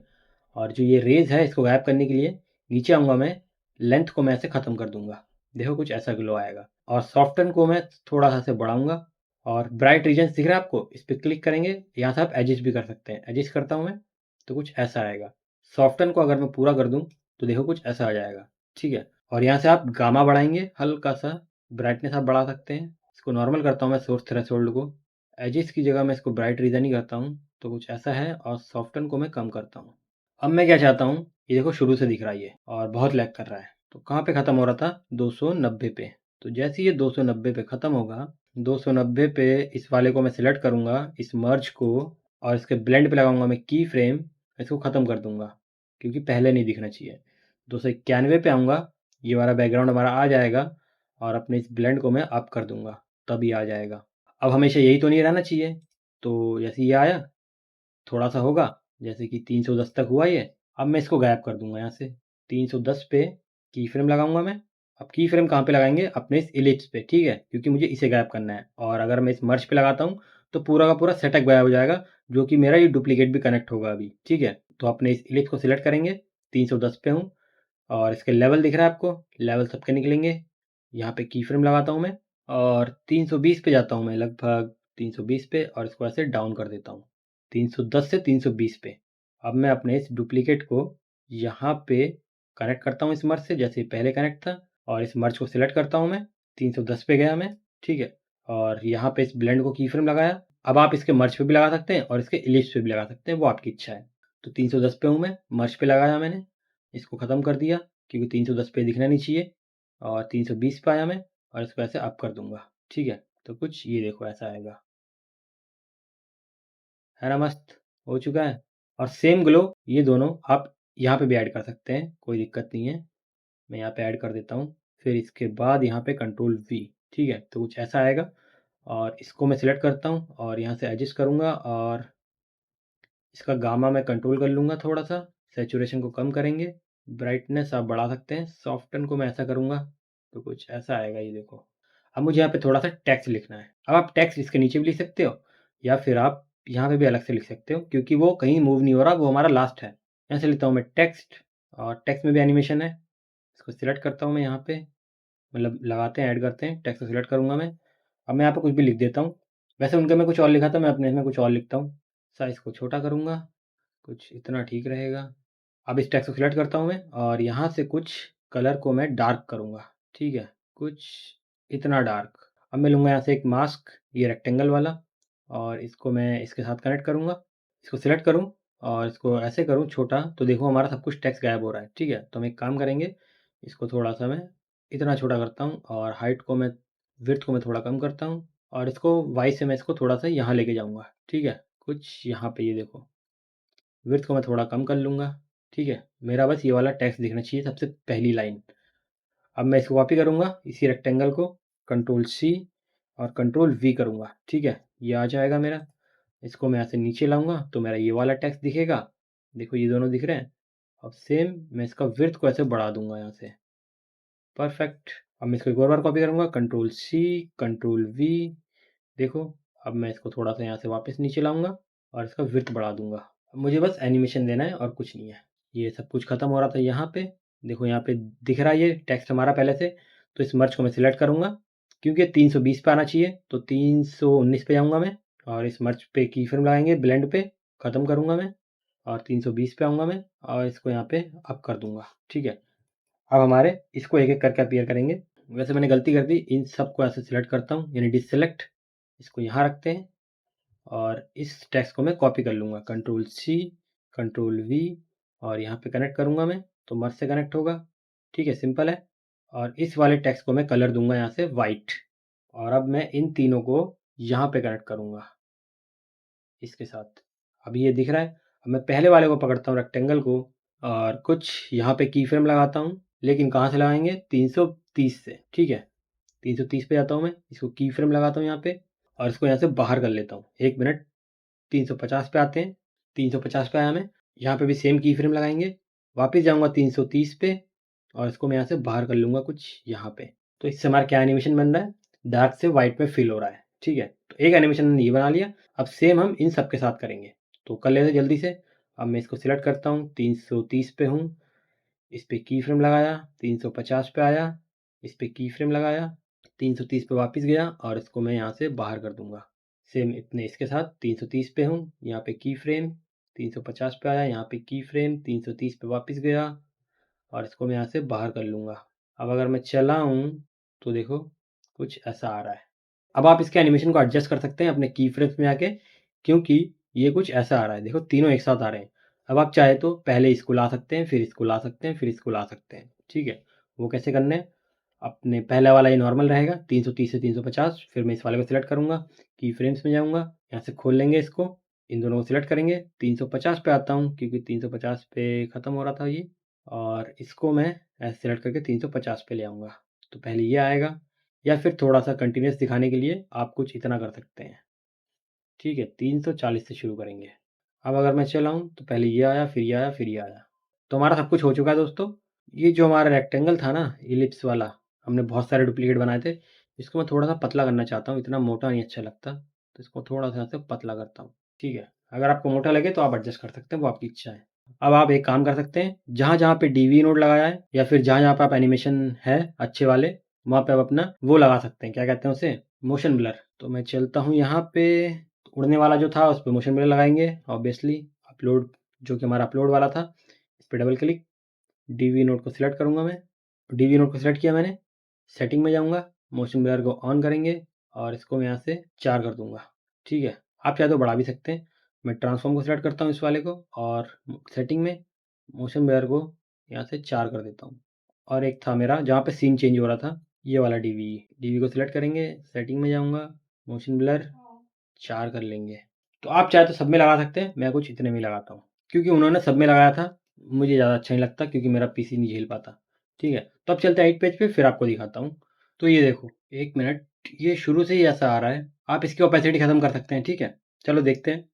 और जो ये रेज है इसको गायब करने के लिए नीचे आऊँगा मैं, लेंथ को मैं ऐसे ख़त्म कर दूंगा, देखो कुछ ऐसा ग्लो आएगा। और सॉफ्टन को मैं थोड़ा सा से बढ़ाऊंगा और ब्राइट रीजन्स दिख रहा है आपको, इस पर क्लिक करेंगे, यहाँ से आप एडजस्ट भी कर सकते हैं, एडजस्ट करता हूँ मैं तो कुछ ऐसा आएगा। सॉफ्टन को अगर मैं पूरा कर दूँ तो देखो कुछ ऐसा आ जाएगा, ठीक है। और यहाँ से आप गामा बढ़ाएंगे, हल्का सा ब्राइटनेस आप बढ़ा सकते हैं। इसको नॉर्मल करता हूँ मैं सोर्स थ्रेशोल्ड को, एजिस की जगह मैं इसको ब्राइट रीजन ही करता हूँ तो कुछ ऐसा है। और सॉफ्टन को मैं कम करता हूँ। अब मैं क्या चाहता हूँ, ये देखो शुरू से दिख रहा है ये और बहुत लैग कर रहा है। तो कहाँ पे ख़त्म हो रहा था, 290 पे। तो जैसे ये 290 पे ख़त्म होगा, 290 पे इस वाले को मैं सिलेक्ट करूँगा, इस मर्ज को, और इसके ब्लेंड पे लगाऊंगा मैं की फ्रेम, इसको ख़त्म कर दूंगा क्योंकि पहले नहीं दिखना चाहिए। 291 पे आऊँगा, ये वाला बैकग्राउंड हमारा आ जाएगा और अपने इस ब्लेंड को मैं अप कर दूंगा, तभी आ जाएगा। अब हमेशा यही तो नहीं रहना चाहिए, तो जैसे ये आया थोड़ा सा होगा, जैसे कि 310 तक हुआ ये। अब मैं इसको गायब कर दूंगा यहाँ से। 310 पे की फ्रेम लगाऊंगा मैं। अब की फ्रेम कहाँ पे लगाएंगे, अपने इस इलिप्स पे, ठीक है, क्योंकि मुझे इसे गायब करना है। और अगर मैं इस मर्ज पे लगाता हूँ तो पूरा का पूरा सेटअप गायब हो जाएगा, जो कि मेरा ये डुप्लीकेट भी कनेक्ट होगा अभी, ठीक है। तो अपने इस इलिप्स को सिलेक्ट करेंगे, 310 पे हूँ और इसके लेवल दिख रहा है आपको, लेवल सबके निकलेंगे। यहाँ पे की फ्रेम लगाता हूँ मैं और 320 पे जाता हूँ मैं, लगभग 320 पे, और इसको ऐसे डाउन कर देता हूँ 310 से 320 पे। अब मैं अपने इस डुप्लीकेट को यहाँ पे कनेक्ट करता हूँ इस मर्ज से, जैसे पहले कनेक्ट था, और इस मर्ज को सिलेक्ट करता हूँ मैं, 310 पे गया मैं, ठीक है। और यहाँ पे इस ब्लेंड को की फ्रेम लगाया। अब आप इसके मर्ज पे भी लगा सकते हैं और इसके इलिप्स पे भी लगा सकते हैं, वो आपकी इच्छा है। तो 310 पे हूँ मैं, मर्ज पे लगाया मैंने, इसको ख़त्म कर दिया क्योंकि 310 पे दिखना नहीं चाहिए। और 320 पे आया मैं और इसको ऐसे अप कर दूंगा, ठीक है। तो कुछ ये देखो ऐसा आएगा, है ना मस्त, हो चुका है। और सेम ग्लो ये दोनों आप यहाँ पे भी ऐड कर सकते हैं, कोई दिक्कत नहीं है। मैं यहाँ पे ऐड कर देता हूँ, फिर इसके बाद यहाँ पे कंट्रोल वी, ठीक है, तो कुछ ऐसा आएगा। और इसको मैं सिलेक्ट करता हूँ और यहाँ से एडजस्ट करूँगा और इसका गामा मैं कंट्रोल कर लूँगा थोड़ा सा, सैचुरेशन को कम करेंगे, ब्राइटनेस आप बढ़ा सकते हैं, सॉफ्टन को मैं ऐसा करूँगा तो कुछ ऐसा आएगा, ये देखो। अब मुझे यहाँ पे थोड़ा सा टेक्स्ट लिखना है। अब आप टेक्स्ट इसके नीचे भी लिख सकते हो या फिर आप यहाँ पे भी अलग से लिख सकते हो, क्योंकि वो कहीं मूव नहीं हो रहा, वो हमारा लास्ट है। यहाँ से लिखता हूँ मैं टेक्स्ट, और टेक्स्ट में भी एनिमेशन है, इसको सिलेक्ट करता हूँ मैं यहाँ पे, मतलब लगाते हैं, ऐड करते हैं, टेक्स्ट को सिलेक्ट करूँगा मैं। अब मैं यहाँ पे कुछ भी लिख देता हूँ। वैसे उनके में कुछ और लिखा था, मैं अपने में कुछ और लिखता हूँ। साइज़ को छोटा करूँगा, कुछ इतना ठीक रहेगा। अब इस टेक्स्ट को सिलेक्ट करता हूँ मैं और यहाँ से कुछ कलर को मैं डार्क करूँगा, ठीक है, कुछ इतना डार्क। अब मैं लूँगा यहाँ से एक मास्क, ये रेक्टेंगल वाला, और इसको मैं इसके साथ कनेक्ट करूँगा। इसको सिलेक्ट करूँ और इसको ऐसे करूँ छोटा, तो देखो हमारा सब कुछ टेक्स्ट गायब हो रहा है, ठीक है। तो हम एक काम करेंगे, इसको थोड़ा सा मैं इतना छोटा करता हूँ और हाइट को मैं, विड्थ को मैं थोड़ा कम करता हूँ, और इसको वाई से मैं इसको थोड़ा सा यहाँ लेके जाऊँगा, ठीक है, कुछ यहाँ पे, ये देखो विड्थ को मैं थोड़ा कम कर लूँगा, ठीक है। मेरा बस ये वाला टेक्स्ट दिखना चाहिए सबसे पहली लाइन। अब मैं इसको कॉपी करूँगा, इसी रेक्टेंगल को कंट्रोल सी और कंट्रोल वी करूँगा, ठीक है, ये आ जाएगा मेरा। इसको मैं यहाँ से नीचे लाऊँगा तो मेरा ये वाला टेक्स्ट दिखेगा, देखो ये दोनों दिख रहे हैं। अब सेम मैं इसका विड्थ को ऐसे बढ़ा दूँगा यहाँ से, परफेक्ट। अब मैं इसको एक और बार कॉपी करूँगा, कंट्रोल सी कंट्रोल वी, देखो। अब मैं इसको थोड़ा सा यहाँ से वापस नीचे लाऊँगा और इसका विड्थ बढ़ा दूँगा। अब मुझे बस एनिमेशन देना है और कुछ नहीं है। ये सब कुछ ख़त्म हो रहा था यहाँ पे, देखो यहाँ पे दिख रहा है ये टेक्स्ट हमारा पहले से। तो इस मर्ज को मैं सिलेक्ट करूँगा, क्योंकि ये 320 पे आना चाहिए, तो 319 पे जाऊँगा मैं और इस मर्ज पे की फ्रेम लगाएंगे, ब्लेंड पे ख़त्म करूँगा मैं और 320 पे आऊँगा मैं और इसको यहाँ पे अप कर दूँगा, ठीक है। अब हमारे इसको एक एक करके अपीयर करेंगे। वैसे मैंने गलती कर दी, इन सबको ऐसे सिलेक्ट करता हूँ, यानी डिससेलेक्ट, इसको यहाँ रखते हैं और इस टेक्स्ट को मैं कॉपी कर लूँगा, कंट्रोल सी कंट्रोल वी, और यहाँ पे कनेक्ट करूँगा मैं तो मर्ज से कनेक्ट होगा, ठीक है, सिंपल है। और इस वाले टेक्स्ट को मैं कलर दूंगा यहाँ से वाइट, और अब मैं इन तीनों को यहाँ पे कनेक्ट करूँगा इसके साथ। अब ये दिख रहा है। अब मैं पहले वाले को पकड़ता हूँ रेक्टेंगल को और कुछ यहाँ पे की फ्रेम लगाता हूँ, लेकिन कहाँ से लगाएंगे, 330 से, ठीक है। 330 पे जाता हूँ मैं, इसको की फ्रेम लगाता हूँ यहाँ पे और इसको यहाँ से बाहर कर लेता हूँ। 1 मिनट, 350 पे आते हैं, 350 पे आया मैं, यहाँ पे भी सेम की फ्रेम लगाएंगे, वापस जाऊँगा 330 पे और इसको मैं यहाँ से बाहर कर लूँगा कुछ यहाँ पे। तो इससे हमारा क्या एनिमेशन बन रहा है, डार्क से वाइट में फिल हो रहा है, ठीक है। तो एक एनिमेशन हमने ये बना लिया। अब सेम हम इन सब के साथ करेंगे, तो कर लेते हैं जल्दी से। अब मैं इसको सिलेक्ट करता हूँ, 330 पे हूँ, इस पे की फ्रेम लगाया, 350 पे आया, इस पे की फ्रेम लगाया, 330 पे वापस गया और इसको मैं यहाँ से बाहर कर दूंगा। सेम इतने इसके साथ 330 पे हूँ, यहाँ पे की फ्रेम, 350 पे आया, यहाँ पे की फ्रेम, 330 पे वापस गया और इसको मैं यहाँ से बाहर कर लूँगा। अब अगर मैं चलाऊँ तो देखो कुछ ऐसा आ रहा है। अब आप इसके एनिमेशन को एडजस्ट कर सकते हैं अपने की फ्रेम्स में आके, क्योंकि ये कुछ ऐसा आ रहा है। देखो तीनों एक साथ आ रहे हैं। अब आप चाहे तो पहले इसको ला सकते हैं, फिर इसको ला सकते हैं, फिर इसको ला सकते हैं, ठीक है। वो कैसे करना है, अपने पहला वाला ये नॉर्मल रहेगा 330 से 350, फिर मैं इस वाले को सिलेक्ट करूँगा, की फ्रेम्स में जाऊँगा, यहाँ से खोल लेंगे इसको, इन दोनों को सिलेक्ट करेंगे, 350 पे आता हूँ क्योंकि 350 पे ख़त्म हो रहा था ये, और इसको मैं ऐसे सेलेक्ट करके 350 पे ले आऊँगा। तो पहले ये आएगा, या फिर थोड़ा-सा कंटीन्यूअस दिखाने के लिए आप कुछ इतना कर सकते हैं, ठीक है। 340 से शुरू करेंगे। अब अगर मैं चलाऊँ तो पहले ये आया, फिर ये आया, फिर ये आया। तो हमारा सब कुछ हो चुका है दोस्तों। ये जो हमारा रेक्टेंगल था ना इलिप्स वाला, हमने बहुत सारे डुप्लीकेट बनाए थे, इसको मैं थोड़ा-सा पतला करना चाहता हूँ, इतना मोटा नहीं अच्छा लगता, तो इसको थोड़ा-सा यहाँ से पतला करता हूँ, ठीक है। अगर आपको मोटा लगे तो आप एडजस्ट कर सकते हैं, वो आपकी इच्छा है। अब आप एक काम कर सकते हैं, जहाँ-जहाँ पे डीवी नोड लगाया है या फिर जहाँ-जहाँ पे आप एनिमेशन है अच्छे वाले, वहाँ पे आप अपना वो लगा सकते हैं, क्या कहते हैं उसे, मोशन ब्लर। तो मैं चलता हूँ यहाँ पे, उड़ने वाला जो था उस पे मोशन ब्लर लगाएँगे ऑब्वियसली। अपलोड जो कि हमारा अपलोड वाला था, इस पे डबल क्लिक, डीवी नोड को सिलेक्ट करूँगा मैं। डीवी नोड को सिलेक्ट किया मैंने, सेटिंग में जाऊँगा, मोशन ब्लर को ऑन करेंगे और इसको मैं यहाँ से 4 कर दूँगा, ठीक है। आप चाहे तो बढ़ा भी सकते हैं। मैं ट्रांसफॉर्म को सिलेक्ट करता हूँ इस वाले को और सेटिंग में मोशन ब्लर को यहाँ से 4 कर देता हूँ। और एक था मेरा जहाँ पे सीन चेंज हो रहा था, ये वाला डीवी को सिलेक्ट करेंगे, सेटिंग में जाऊँगा, मोशन ब्लर 4 कर लेंगे। तो आप चाहे तो सब में लगा सकते हैं, मैं कुछ इतने में लगाता हूँ, क्योंकि उन्होंने सब में लगाया था, मुझे ज़्यादा अच्छा नहीं लगता क्योंकि मेरा पीसी नहीं झेल पाता, ठीक है। तो अब चलते हैं 8 पेज पे, फिर आपको दिखाता हूँ। तो ये देखो, 1 मिनट, ये शुरू से ही ऐसा आ रहा है, आप इसकी ओपेसिटी खत्म कर सकते हैं, ठीक है। चलो देखते हैं।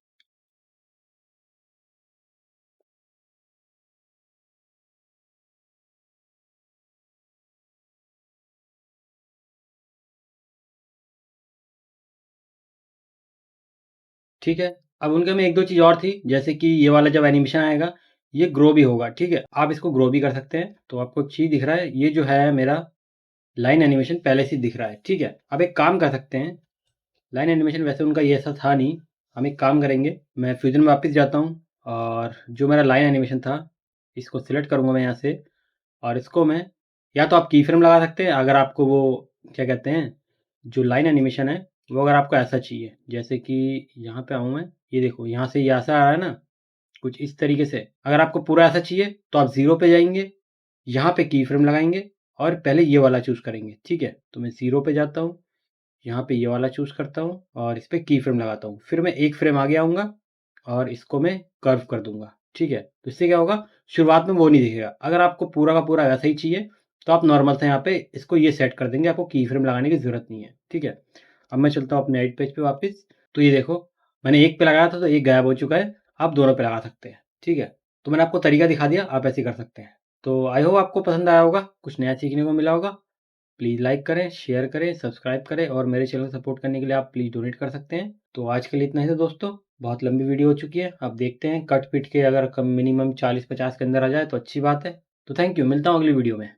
ठीक है, अब उनके में 1-2 चीज़ और थी, जैसे कि ये वाला जब एनिमेशन आएगा, ये ग्रो भी होगा, ठीक है। आप इसको ग्रो भी कर सकते हैं। तो आपको एक चीज़ दिख रहा है, ये जो है मेरा लाइन एनिमेशन पहले से ही दिख रहा है, ठीक है। अब एक काम कर सकते हैं, लाइन एनिमेशन वैसे उनका ये ऐसा था नहीं, हम एक काम करेंगे, मैं फ्यूजन में वापस जाता हूँ और जो मेरा लाइन एनिमेशन था, इसको सिलेक्ट करूँगा मैं यहाँ से, और इसको मैं, या तो आप की फ्रेम लगा सकते हैं अगर आपको वो क्या कहते हैं, जो लाइन एनिमेशन है वो अगर आपको ऐसा चाहिए, जैसे कि यहाँ पे आऊँ मैं, ये देखो यहाँ से ये ऐसा आ रहा है ना, कुछ इस तरीके से। अगर आपको पूरा ऐसा चाहिए तो आप 0 पे जाएंगे, यहाँ पे की फ्रेम लगाएंगे और पहले ये वाला चूज़ करेंगे, ठीक है। तो मैं 0 पे जाता हूँ, यहाँ पे ये वाला चूज़ करता हूँ और इस पे की फ्रेम लगाता हूँ। फिर मैं एक फ्रेम आगे आऊँगा और इसको मैं कर्व कर दूँगा, ठीक है। तो इससे क्या होगा, शुरुआत में वो नहीं दिखेगा। अगर आपको पूरा का पूरा वैसा ही चाहिए तो आप नॉर्मल से यहाँ पे इसको ये सेट कर देंगे, आपको की फ्रेम लगाने की ज़रूरत नहीं है, ठीक है। अब मैं चलता हूँ अपने एडिट पेज पे वापस। तो ये देखो, मैंने एक पे लगाया था तो एक गायब हो चुका है, आप दोनों पे लगा सकते हैं, ठीक है। तो मैंने आपको तरीका दिखा दिया, आप ऐसे ही कर सकते हैं। तो आई होप आपको पसंद आया होगा, कुछ नया सीखने को मिला होगा। प्लीज़ लाइक करें, शेयर करें, सब्सक्राइब करें और मेरे चैनल को सपोर्ट करने के लिए आप प्लीज़ डोनेट कर सकते हैं। तो आज के लिए इतना ही था दोस्तों, बहुत लंबी वीडियो हो चुकी है। अब देखते हैं कट पिट के अगर कम मिनिमम 40-50 के अंदर आ जाए तो अच्छी बात है। तो थैंक यू, मिलता हूँ अगली वीडियो में।